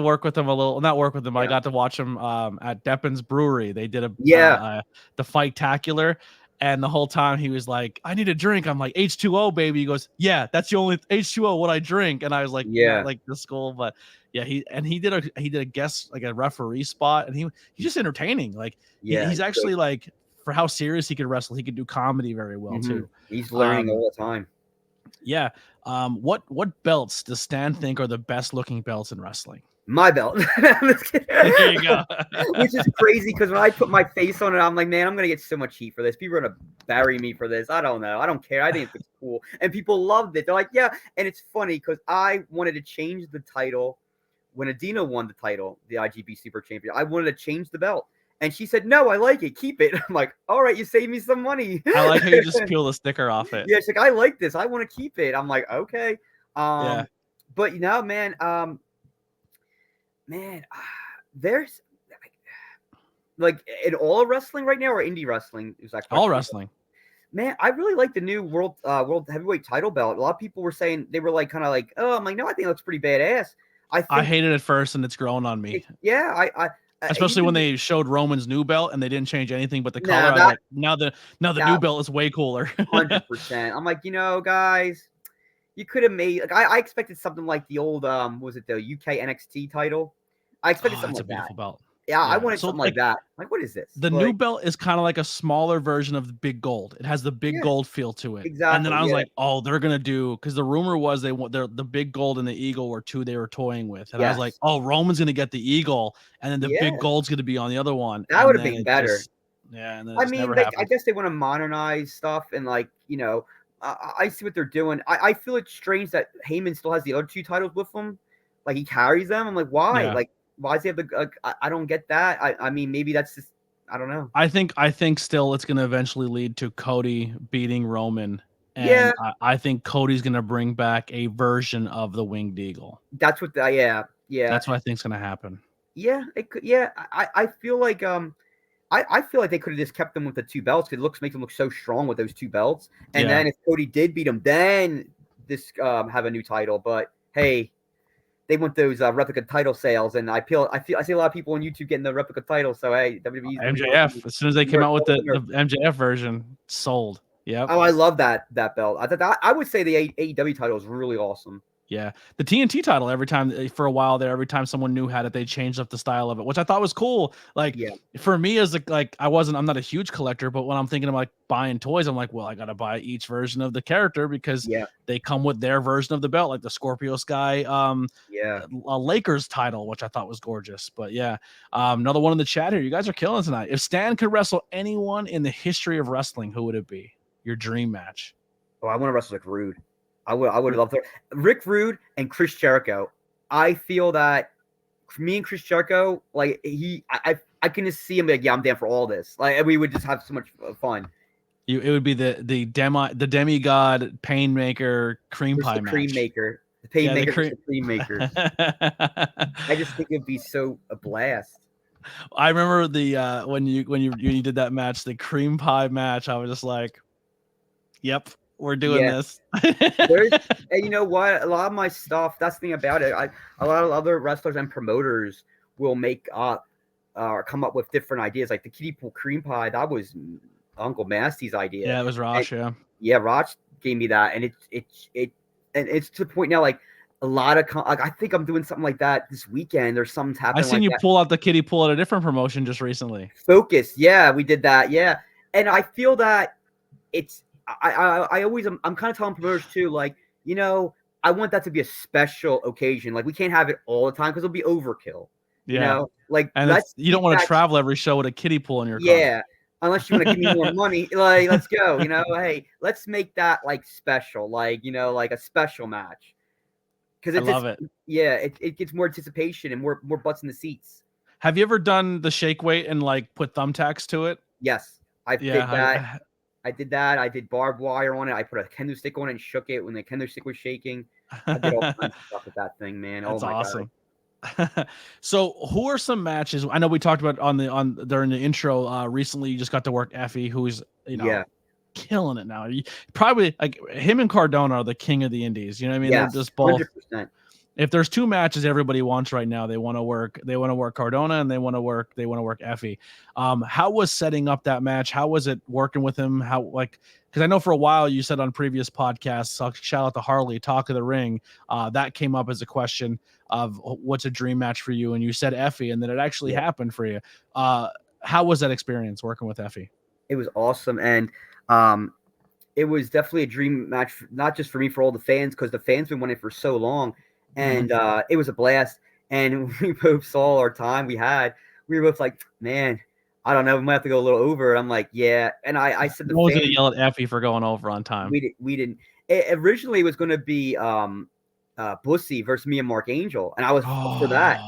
[SPEAKER 1] work with him a little. Not work with him. I got to watch him at Deppin's Brewery. They did the Fight-tacular. And the whole time he was like, I need a drink. I'm like, H2O, baby. He goes, yeah, that's the only H2O what I drink. And I was like, like the school. But he did a guest, like a referee spot, and he's just entertaining. Like he's actually good. Like, for how serious he could wrestle, he could do comedy very well too.
[SPEAKER 2] He's learning all the time.
[SPEAKER 1] Yeah. What belts does Stan think are the best looking belts in wrestling?
[SPEAKER 2] My belt.
[SPEAKER 1] There you go.
[SPEAKER 2] Which is crazy, because when I put my face on it, I'm like, man, I'm gonna get so much heat for this. People are gonna bury me for this. I don't know. I don't care. I think it's cool, and people loved it. They're like, yeah. And it's funny because I wanted to change the title when Adina won the title, the IGB Super Champion. I wanted to change the belt, and she said, no, I like it. Keep it. I'm like, all right, you saved me some money.
[SPEAKER 1] I like how you just peel the sticker off it.
[SPEAKER 2] Yeah, she's like, I like this. I want to keep it. I'm like, okay. But there's like in all wrestling right now, or indie wrestling? Is that
[SPEAKER 1] all wrestling?
[SPEAKER 2] Man, I really like the new world heavyweight title belt. A lot of people were saying, they were like, kind of like, oh, I'm like, no, I think it looks pretty badass.
[SPEAKER 1] I hated it at first, and it's growing on me.
[SPEAKER 2] Especially
[SPEAKER 1] when they showed Roman's new belt and they didn't change anything but the color. Now the new belt is way cooler.
[SPEAKER 2] 100%. I'm like, guys, you could have made, like, I expected something like the old was it the UK NXT title? I expected something like that.
[SPEAKER 1] Belt.
[SPEAKER 2] Yeah, I wanted something like that. Like, what is this?
[SPEAKER 1] The new belt is kind of like a smaller version of the big gold. It has the big gold feel to it.
[SPEAKER 2] Exactly.
[SPEAKER 1] And then I was like, oh, they're gonna do, because the rumor was the big gold and the eagle were two they were toying with, and I was like, oh, Roman's gonna get the eagle, and then the big gold's gonna be on the other one.
[SPEAKER 2] That would have been better.
[SPEAKER 1] And then
[SPEAKER 2] I mean, I guess they want to modernize stuff, and like, I see what they're doing. I feel it's strange that Heyman still has the other two titles with him. Like, he carries them. I'm like, why?
[SPEAKER 1] Yeah.
[SPEAKER 2] Like, why does he have the? I don't get that. I mean, maybe that's just, I don't know.
[SPEAKER 1] I think still it's going to eventually lead to Cody beating Roman. And I think Cody's going to bring back a version of the Winged Eagle.
[SPEAKER 2] That's what. Yeah.
[SPEAKER 1] That's what I think is going to happen.
[SPEAKER 2] Yeah, it could. Yeah, I feel like I feel like they could have just kept them with the two belts, because it makes them look so strong with those two belts. And then if Cody did beat him, then this have a new title. But hey, they want those replica title sales, and I see a lot of people on YouTube getting the replica title. So hey, WWE,
[SPEAKER 1] MJF, as soon as they came out with the MJF version, sold. Yeah.
[SPEAKER 2] Oh, I love that belt. I would say the AEW title is really awesome.
[SPEAKER 1] Yeah, the TNT title, every time for a while there, every time someone new had it, they changed up the style of it, which I thought was cool. Like, for me, as I'm not a huge collector, but when I'm thinking of like buying toys, I'm like, well, I gotta buy each version of the character, because they come with their version of the belt, like the Scorpio Sky, a Lakers title, which I thought was gorgeous. But another one in the chat here. You guys are killing tonight. If Stan could wrestle anyone in the history of wrestling, who would it be? Your dream match?
[SPEAKER 2] Oh, I want to wrestle like Rude. I would love to. Rick Rude and Chris Jericho. I feel that me and Chris Jericho, like I can just see him like, yeah, I'm down for all this. Like, we would just have so much fun.
[SPEAKER 1] It would be the demigod painmaker cream
[SPEAKER 2] Versus
[SPEAKER 1] pie
[SPEAKER 2] the cream
[SPEAKER 1] match.
[SPEAKER 2] maker, the pain
[SPEAKER 1] Yeah,
[SPEAKER 2] maker versus the cream maker. I just think it'd be so a blast.
[SPEAKER 1] I remember the when you did that match, the cream pie match. I was just like, "Yep, we're doing
[SPEAKER 2] Yeah.
[SPEAKER 1] this."
[SPEAKER 2] There's, and you know what? A lot of my stuff. That's the thing about it. A lot of other wrestlers and promoters will make up or come up with different ideas. Like the kiddie pool cream pie, that was Uncle Masty's idea.
[SPEAKER 1] Yeah, it was Rosh. Yeah,
[SPEAKER 2] Yeah, Roch gave me that, and it's to the point now. Like a lot of, like, I think I'm doing something like that this weekend, or something's
[SPEAKER 1] I
[SPEAKER 2] happening
[SPEAKER 1] seen
[SPEAKER 2] like
[SPEAKER 1] you
[SPEAKER 2] that.
[SPEAKER 1] pull out the kiddie pool at a different promotion just recently.
[SPEAKER 2] Focus, yeah, we did that, yeah, and I feel that it's. I always I'm kind of telling promoters too, like, you know, I want that to be a special occasion. Like we can't have it all the time because it'll be overkill. You
[SPEAKER 1] Yeah,
[SPEAKER 2] know, like
[SPEAKER 1] and you don't want to travel every show with a kiddie pool in your car.
[SPEAKER 2] Yeah, unless you want to give me more money, like let's go. You know, hey, let's make that like special, like, you know, like a special match. Because
[SPEAKER 1] I love it.
[SPEAKER 2] Yeah, it gets more anticipation and more butts in the seats.
[SPEAKER 1] Have you ever done the shake weight and like put thumbtacks to it?
[SPEAKER 2] Yes, I did that. I did that. I did barbed wire on it. I put a kendo stick on it and shook it when the kendo stick was shaking. I did all kinds of stuff with that thing, man.
[SPEAKER 1] That's
[SPEAKER 2] oh my
[SPEAKER 1] awesome.
[SPEAKER 2] God.
[SPEAKER 1] So who are some matches? I know we talked about during the intro. Recently, you just got to work Effie, who's killing it now. Probably like him and Cardona are the king of the indies. You know what I mean?
[SPEAKER 2] Yes,
[SPEAKER 1] they're just both.
[SPEAKER 2] 100%.
[SPEAKER 1] If there's two matches everybody wants right now, they want to work Cardona and they want to work Effie. How was setting up that match? How was it working with him? Because I know for a while you said on previous podcasts, shout out to Harley, Talk of the Ring, that came up as a question of what's a dream match for you, and you said Effie, and then it actually happened for you. How was that experience working with Effie?
[SPEAKER 2] It was awesome, and it was definitely a dream match, not just for me, for all the fans, because the fans been wanting it for so long. And it was a blast. And we both saw our time we had. We were both like, man, I don't know. We might have to go a little over. And I'm like, yeah. And I said,
[SPEAKER 1] I was going to yell at Effie for going over on time.
[SPEAKER 2] We didn't. It originally was going to be Bussy versus me and Mark Angel. And I was for that.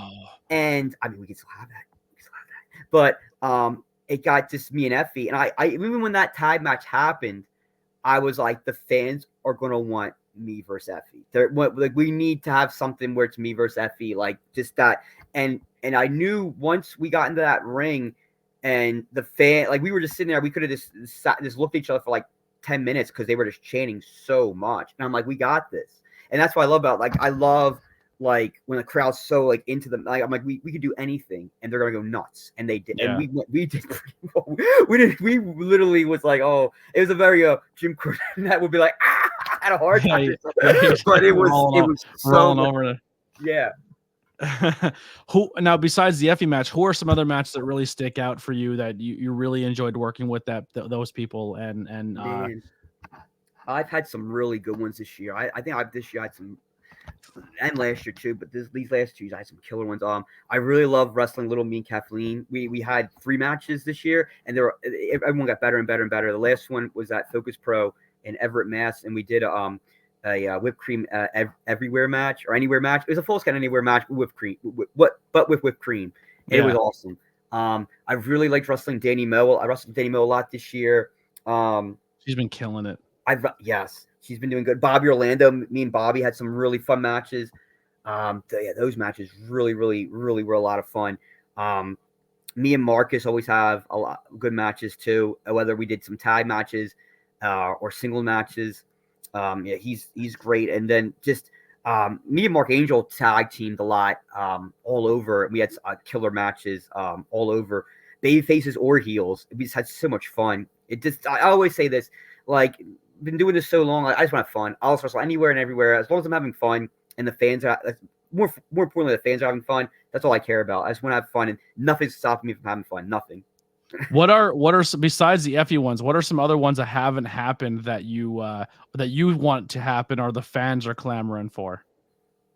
[SPEAKER 2] And I mean, we can still have that. But it got just me and Effie. And I even when that tag match happened, I was like, the fans are going to want me versus Effie. Like we need to have something where it's me versus Effie, like just that. And I knew once we got into that ring, and the fan, like we were just sitting there, we could have just looked at each other for like 10 minutes because they were just chanting so much. And I'm like, we got this. And that's what I love about, like, I love like when the crowd's so like into them. Like I'm like, we could do anything, and they're gonna go nuts. And they did, and we did. We literally was like, oh, it was a very Jim Cornette that would be like, had a hard time, but it was so
[SPEAKER 1] over.
[SPEAKER 2] Yeah.
[SPEAKER 1] Who now, besides the Effie match, who are some other matches that really stick out for you that you really enjoyed working with those people? And
[SPEAKER 2] Man, I've had some really good ones this year. I think this year I had some, and last year too, but these last 2 years I had some killer ones. I really love wrestling Little Me and Kathleen. We had 3 matches this year, and everyone got better and better and better. The last one was at Focus Pro in Everett, Mass, and we did a whipped cream everywhere match or anywhere match. It was a full scale anywhere match with whipped cream, but with whipped cream. And it was awesome. I really liked wrestling Danny Moe. I wrestled Danny Moe a lot this year.
[SPEAKER 1] She's been killing it.
[SPEAKER 2] Yes, she's been doing good. Bobby Orlando, me and Bobby had some really fun matches. Those matches really were a lot of fun. Me and Marcus always have a lot of good matches too, whether we did some tag matches or single matches. He's great. And then just me and Mark Angel tag teamed a lot all over. We had killer matches all over, baby faces or heels. We just had so much fun. I always say this, like, been doing this so long, like, I just want to have fun. I'll wrestle anywhere and everywhere as long as I'm having fun and the fans are more importantly, the fans are having fun. That's all I care about. I just want to have fun, and nothing's stopping me from having fun. Nothing.
[SPEAKER 1] What are besides the Effie ones? What are some other ones that haven't happened that you want to happen or the fans are clamoring for?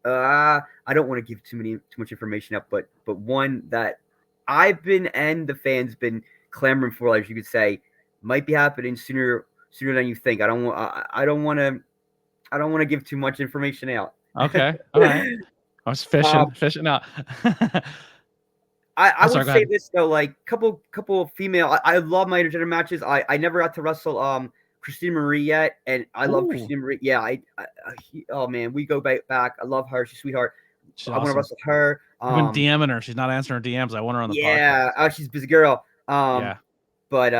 [SPEAKER 2] I don't want to give too much information up, but one that I've been and the fans been clamoring for, like you could say, might be happening sooner than you think. I don't want to give too much information out.
[SPEAKER 1] Okay, all right. I was fishing out.
[SPEAKER 2] I
[SPEAKER 1] sorry,
[SPEAKER 2] would
[SPEAKER 1] go
[SPEAKER 2] say
[SPEAKER 1] ahead.
[SPEAKER 2] this though, like couple female. I love my intergender matches. I never got to wrestle Christina Marie yet, and I love
[SPEAKER 1] Ooh,
[SPEAKER 2] Christina Marie. Yeah, oh man, we go back. I love her. She's a sweetheart.
[SPEAKER 1] she's
[SPEAKER 2] I want to
[SPEAKER 1] awesome.
[SPEAKER 2] wrestle her.
[SPEAKER 1] I've been DMing her. She's not answering her DMs. I want her on the podcast.
[SPEAKER 2] Yeah, she's a busy girl.
[SPEAKER 1] Yeah.
[SPEAKER 2] But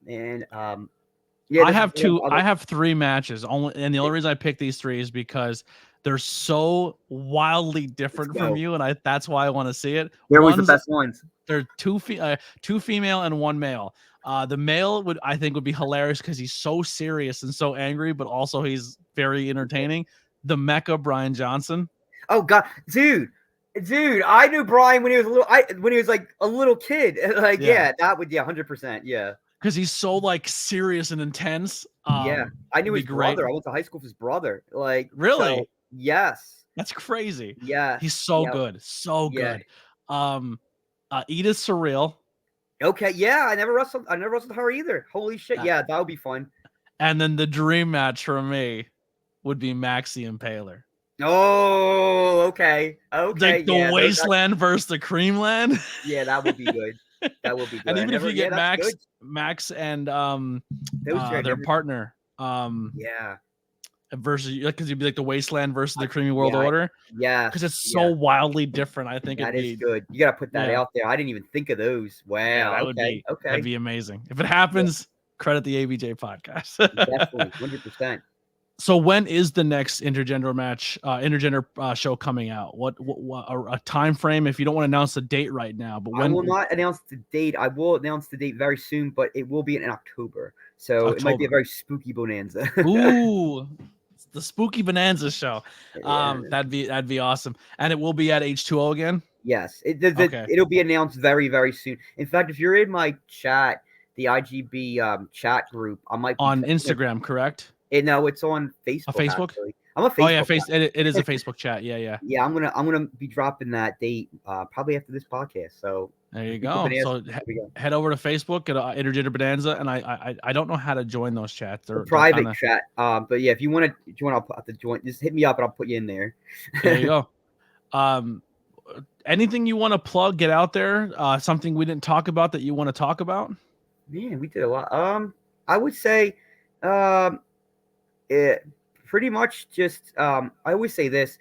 [SPEAKER 2] man, yeah,
[SPEAKER 1] I
[SPEAKER 2] this
[SPEAKER 1] have
[SPEAKER 2] is
[SPEAKER 1] two.
[SPEAKER 2] other.
[SPEAKER 1] I have three matches only, and the only reason I picked these three is because they're so wildly different from
[SPEAKER 2] go.
[SPEAKER 1] you, and that's why I want to see it.
[SPEAKER 2] They're always the
[SPEAKER 1] One's
[SPEAKER 2] best ones.
[SPEAKER 1] they're two female and one male. The male I think would be hilarious because he's so serious and so angry, but also he's very entertaining. The Mecha Brian Johnson.
[SPEAKER 2] Oh God, dude, I knew Brian when he was when he was like a little kid. Like, yeah, that would 100%, yeah.
[SPEAKER 1] Because he's so like serious and intense.
[SPEAKER 2] Yeah, I knew his
[SPEAKER 1] great.
[SPEAKER 2] brother. I went to high school with his brother. Like,
[SPEAKER 1] really?
[SPEAKER 2] So, yes.
[SPEAKER 1] That's crazy.
[SPEAKER 2] Yeah,
[SPEAKER 1] he's so good, so good. Edith Surreal.
[SPEAKER 2] Okay, yeah, I never wrestled her either. Holy shit, yeah, that would be fun.
[SPEAKER 1] And then the dream match for me would be Maxie and Impaler.
[SPEAKER 2] Oh, okay.
[SPEAKER 1] Like the Wasteland versus the Creamland.
[SPEAKER 2] Yeah, that would be good. That would be good.
[SPEAKER 1] And even if you get Max and their partner,
[SPEAKER 2] yeah,
[SPEAKER 1] versus because you'd be like the Wasteland versus the Creamy World Order.
[SPEAKER 2] Yeah,
[SPEAKER 1] because it's so wildly different. I think
[SPEAKER 2] that is good. You gotta put that out there. I didn't even think of those. Wow.
[SPEAKER 1] Yeah, that would be that'd be amazing if it happens. Credit the ABJ podcast.
[SPEAKER 2] Definitely, 100%.
[SPEAKER 1] So when is the next intergender show coming out? What a time frame? If you don't want to announce the date right now, but when
[SPEAKER 2] I will not announce the date. I will announce the date very soon, but it will be in October. So it might be a very spooky bonanza.
[SPEAKER 1] Ooh, the spooky bonanza show. That'd be awesome, and it will be at H2O again.
[SPEAKER 2] Yes, it'll be announced very, very soon. In fact, if you're in my chat, the IGB chat group, I might be
[SPEAKER 1] on Instagram, correct?
[SPEAKER 2] No, it's on Facebook.
[SPEAKER 1] Facebook?
[SPEAKER 2] Actually. I'm a Facebook.
[SPEAKER 1] Oh yeah, it is a Facebook chat. Yeah.
[SPEAKER 2] Yeah, I'm gonna be dropping that date probably after this podcast. So
[SPEAKER 1] there you go. So head over to Facebook at Intergender Bonanza, and I don't know how to join those chats.
[SPEAKER 2] They're private chat. But yeah, if you want to join, I'll have to join. Just hit me up and I'll put you in there.
[SPEAKER 1] There you go. Anything you want to plug? Get out there. Something we didn't talk about that you want to talk about?
[SPEAKER 2] Man, we did a lot. I would say, pretty much just. I always say this.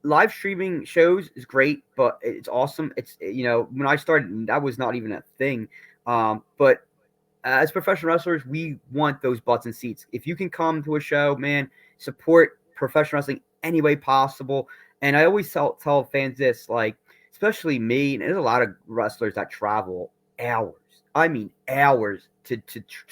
[SPEAKER 2] Live streaming shows is great, but it's awesome. It's when I started, that was not even a thing. But as professional wrestlers, we want those butts and seats. If you can come to a show, man, support professional wrestling any way possible. And I always tell fans this, like, especially me, and there's a lot of wrestlers that travel hours. I mean, hours to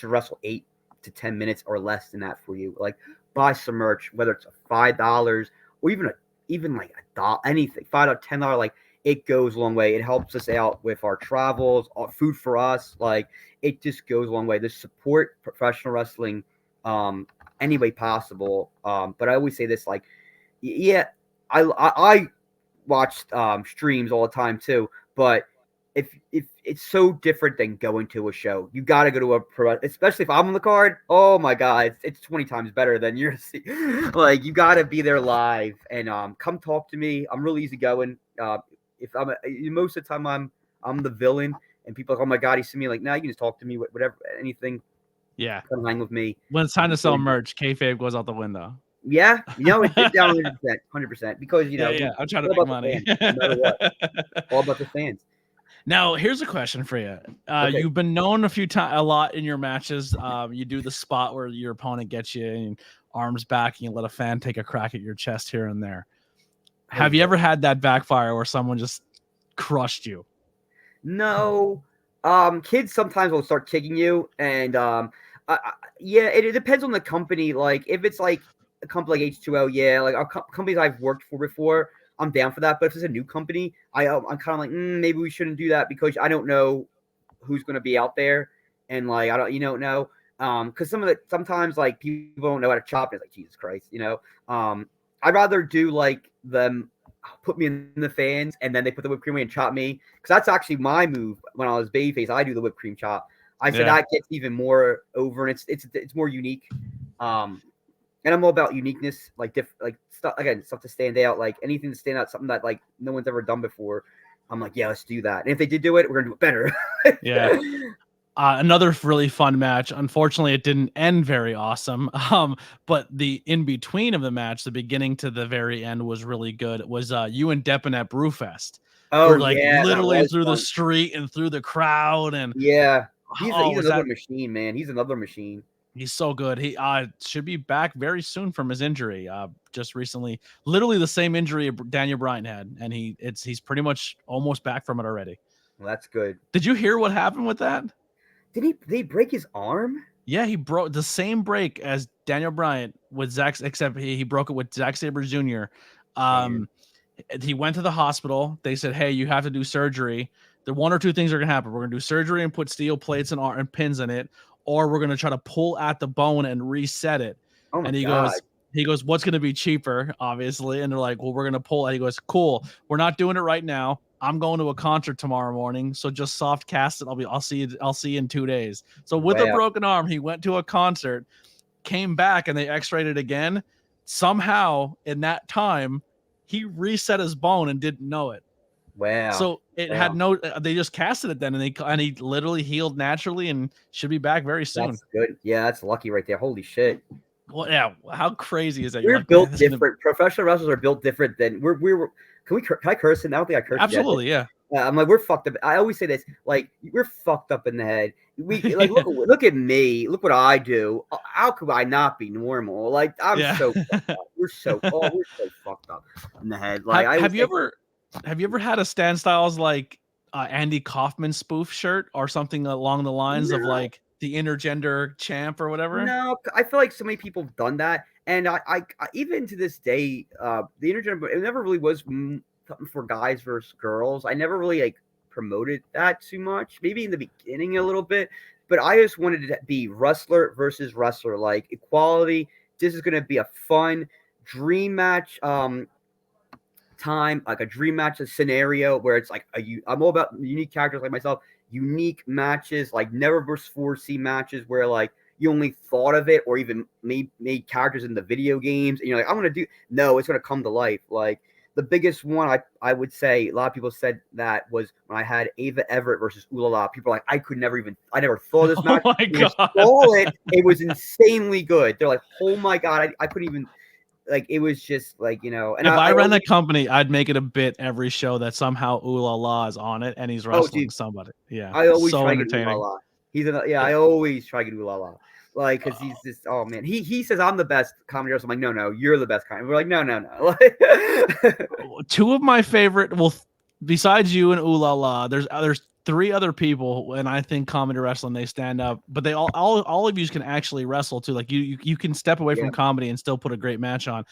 [SPEAKER 2] wrestle 8 to 10 minutes or less than that for you. Like, buy some merch, whether it's $5 or even like $1, anything, $5, $10. Like, it goes a long way. It helps us out with our travels, food for us. Like, it just goes a long way. Just support professional wrestling any way possible. But I always say this, like, yeah, I watch streams all the time too, but if it's so different than going to a show. You got to go to especially if I'm on the card. Oh my God, it's 20 times better than you're like, you got to be there live and come talk to me. I'm really easygoing. If I'm most of the time I'm the villain and people are like, oh my God, you see me, like, now you can just talk to me, whatever, anything.
[SPEAKER 1] Yeah,
[SPEAKER 2] come hang with me.
[SPEAKER 1] When it's time to sell merch, kayfabe goes out the window.
[SPEAKER 2] Yeah, it's down 100%, because
[SPEAKER 1] I'm trying to make money.
[SPEAKER 2] No matter what, all about the fans.
[SPEAKER 1] Now, here's a question for you. You've been known a lot in your matches. You do the spot where your opponent gets you in arms back and you let a fan take a crack at your chest here and there. Have you ever had that backfire where someone just crushed you?
[SPEAKER 2] No. Kids sometimes will start kicking you, and it depends on the company. Like, if it's like a company like H2O, like companies I've worked for before, I'm down for that. But if it's a new company, I'm kind of like, maybe we shouldn't do that, because I don't know who's going to be out there, and like, you don't know. Because sometimes like people don't know how to chop. It's like, Jesus Christ, I'd rather do like them put me in the fans and then they put the whipped cream away and chop me, because that's actually my move. When I was babyface, I do the whipped cream chop. I said that gets even more over, and it's more unique. And I'm all about uniqueness, like stuff to stand out, like anything to stand out, something that like no one's ever done before. I'm like, yeah, let's do that. And if they did do it, we're gonna do it better.
[SPEAKER 1] Yeah. Another really fun match. Unfortunately, it didn't end very awesome. But the in between of the match, the beginning to the very end, was really good. It was you and Deppen at Brewfest.
[SPEAKER 2] Oh
[SPEAKER 1] We're like
[SPEAKER 2] yeah, that
[SPEAKER 1] literally
[SPEAKER 2] was
[SPEAKER 1] through the
[SPEAKER 2] fun.
[SPEAKER 1] street and through the crowd, and
[SPEAKER 2] Yeah, he's
[SPEAKER 1] was
[SPEAKER 2] another
[SPEAKER 1] that
[SPEAKER 2] machine, man. He's another machine.
[SPEAKER 1] he's so good. He should be back very soon from his injury. Just recently, literally the same injury Daniel Bryan had, and he's pretty much almost back from it already.
[SPEAKER 2] Well, that's good.
[SPEAKER 1] Did you hear what happened with that?
[SPEAKER 2] Did he break his arm?
[SPEAKER 1] Yeah, he broke the same break as Daniel Bryan with Zack, except he broke it with Zack Sabre Jr.
[SPEAKER 2] Man.
[SPEAKER 1] He went to the hospital. They said, "Hey, you have to do surgery. The one or two things are gonna happen. We're gonna do surgery and put steel plates and pins in it, or we're gonna try to pull at the bone and reset it."
[SPEAKER 2] Oh my
[SPEAKER 1] And
[SPEAKER 2] god.
[SPEAKER 1] he goes, "What's gonna be cheaper?" Obviously, and they're like, "Well, we're gonna pull it." He goes, "Cool. We're not doing it right now. I'm going to a concert tomorrow morning, so just soft cast it. I'll see you in 2 days." So with a
[SPEAKER 2] Wow.
[SPEAKER 1] broken arm, he went to a concert, came back, and they x-rayed it again. Somehow in that time, he reset his bone and didn't know it.
[SPEAKER 2] Wow.
[SPEAKER 1] So it had no. They just casted it then, and he literally healed naturally and should be back very soon.
[SPEAKER 2] That's good. Yeah, that's lucky right there. Holy shit.
[SPEAKER 1] Well, yeah. How crazy is that?
[SPEAKER 2] We're
[SPEAKER 1] You're like,
[SPEAKER 2] built
[SPEAKER 1] man,
[SPEAKER 2] different. Professional wrestlers are built different than we're. Can I curse? And I don't think I cursed.
[SPEAKER 1] Absolutely,
[SPEAKER 2] yet.
[SPEAKER 1] yeah.
[SPEAKER 2] I'm like, we're fucked up. I always say this, like, we're fucked up in the head. We like look at me. Look what I do. How could I not be normal? Like, I'm so fucked up. We're so fucked up in the head. Like,
[SPEAKER 1] have you ever had a Stan Styles like Andy Kaufman spoof shirt or something along the lines of like the intergender champ or whatever?
[SPEAKER 2] No, I feel like so many people have done that, and I even to this day, the intergender, it never really was something for guys versus girls. I never really like promoted that too much. Maybe in the beginning a little bit, but I just wanted it to be wrestler versus wrestler, like equality. This is going to be a fun dream match. Time like a dream match scenario where it's like I'm all about unique characters like myself, unique matches, like never before seen matches where like you only thought of it or even made characters in the video games and you're like, I'm gonna do it's gonna come to life. Like the biggest one I would say a lot of people said that was when I had Ava Everett versus Ooh La La. People are like, I never thought of this match.
[SPEAKER 1] Oh my god,
[SPEAKER 2] it was insanely good. They're like, oh my god, I couldn't even. Like it was just like, and
[SPEAKER 1] if I ran a company, I'd make it a bit every show that somehow Ooh La La is on it and he's wrestling somebody. Yeah,
[SPEAKER 2] I always
[SPEAKER 1] so
[SPEAKER 2] try
[SPEAKER 1] entertaining.
[SPEAKER 2] To get Ooh La La. I always try to get Ooh La La. Like, because he's just, oh man, he says I'm the best comedy wrestler. I'm like, no, you're the best comedy. We're like, no.
[SPEAKER 1] Two of my favorite, well, besides you and Ooh La La, there's three other people when I think comedy wrestling, they stand up, but they all of you can actually wrestle too. Like you can step away from comedy and still put a great match on.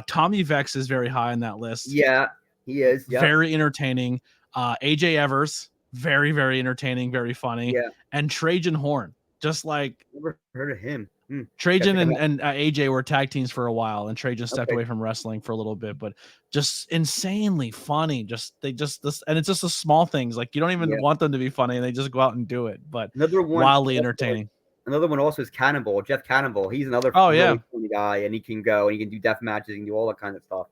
[SPEAKER 1] Tommy Vex is very high on that list.
[SPEAKER 2] Yeah, he is. Yep.
[SPEAKER 1] Very entertaining. AJ Evers, very, very entertaining, very funny.
[SPEAKER 2] Yeah.
[SPEAKER 1] And Trajan Horn, just like
[SPEAKER 2] never heard of him.
[SPEAKER 1] Trajan and AJ were tag teams for a while, and Trajan stepped away from wrestling for a little bit, but just insanely funny. And it's just the small things. Like you don't even want them to be funny, and they just go out and do it. But
[SPEAKER 2] another one,
[SPEAKER 1] wildly entertaining.
[SPEAKER 2] Another one also is Cannonball, Jeff Cannonball. He's another really funny guy, and he can go and he can do death matches, he can do all that kind of stuff.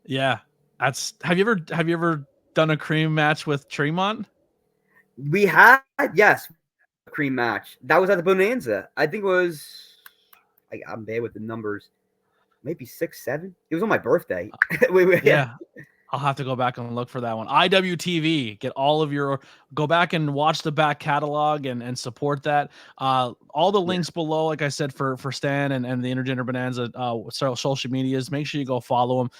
[SPEAKER 1] Yeah, have you ever done a cream match with Tremont?
[SPEAKER 2] We had, yes. Cream match that was at the Bonanza. I think it was I'm bad with the numbers, maybe 6, 7. It was on my birthday.
[SPEAKER 1] Yeah, I'll have to go back and look for that one. IWTV, get all of your, go back and watch the back catalog and support that. All the links below, like I said, for Stan and the Intergender Bonanza social medias. Make sure you go follow them.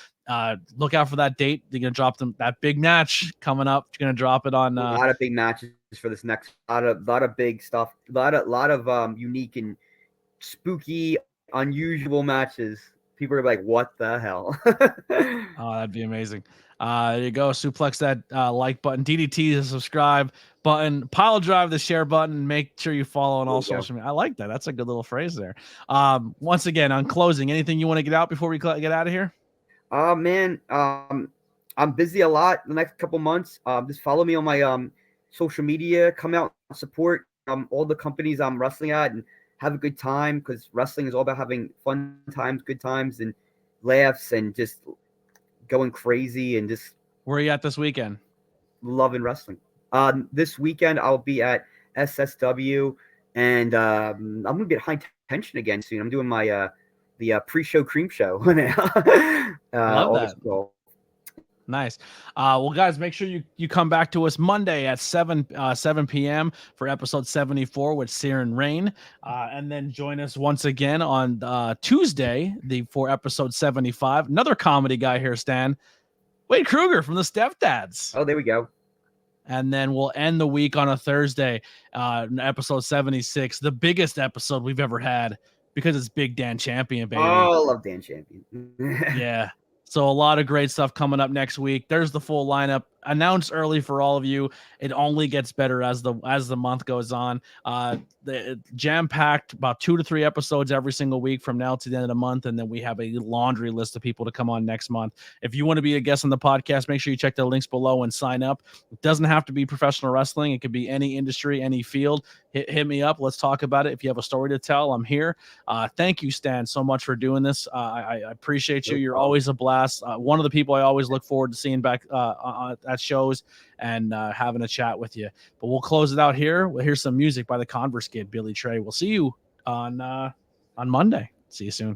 [SPEAKER 1] Look out for that date. They're gonna drop that big match coming up. You're gonna drop it on
[SPEAKER 2] a lot of big matches for this next lot of big stuff. A lot of unique and spooky, unusual matches. People are like, what the hell?
[SPEAKER 1] Oh, that'd be amazing. There you go. Suplex that like button, DDT the subscribe button, pile drive the share button. Make sure you follow on all social media. I like that. That's a good little phrase there. Once again, on closing, anything you want to get out before we get out of here?
[SPEAKER 2] Man, I'm busy a lot the next couple months. Just follow me on my social media. Come out and support all the companies I'm wrestling at and have a good time, because wrestling is all about having fun times, good times, and laughs, and just going crazy and just
[SPEAKER 1] Where are you at this weekend?
[SPEAKER 2] Loving wrestling. This weekend I'll be at SSW, and I'm gonna be at High Tension again soon. I'm doing my the pre-show cream show.
[SPEAKER 1] Love that.
[SPEAKER 2] August 12th.
[SPEAKER 1] Nice. Well, guys, make sure you come back to us Monday at 7 p.m. for episode 74 with Sear and Rain. And then join us once again on Tuesday for episode 75. Another comedy guy here, Stan. Wade Kruger from the Stepdads.
[SPEAKER 2] Oh, there we go.
[SPEAKER 1] And then we'll end the week on a Thursday, episode 76, the biggest episode we've ever had because it's Big Dan Champion, baby.
[SPEAKER 2] Oh, I love Dan Champion.
[SPEAKER 1] Yeah. So a lot of great stuff coming up next week. There's the full lineup announced early for all of you. It only gets better as the month goes on. The jam-packed about 2 to 3 episodes every single week from now to the end of the month, and then we have a laundry list of people to come on next month. If you want to be a guest on the podcast, make sure you check the links below and sign up. It doesn't have to be professional wrestling. It could be any industry, any field. Hit me up. Let's talk about it. If you have a story to tell, I'm here. Thank you, Stan, so much for doing this. I appreciate you. You're always a blast. One of the people I always look forward to seeing back at shows and having a chat with you. But we'll close it out here. We'll hear some music by the Converse Kid, Billy Trey. We'll see you on Monday. See you soon.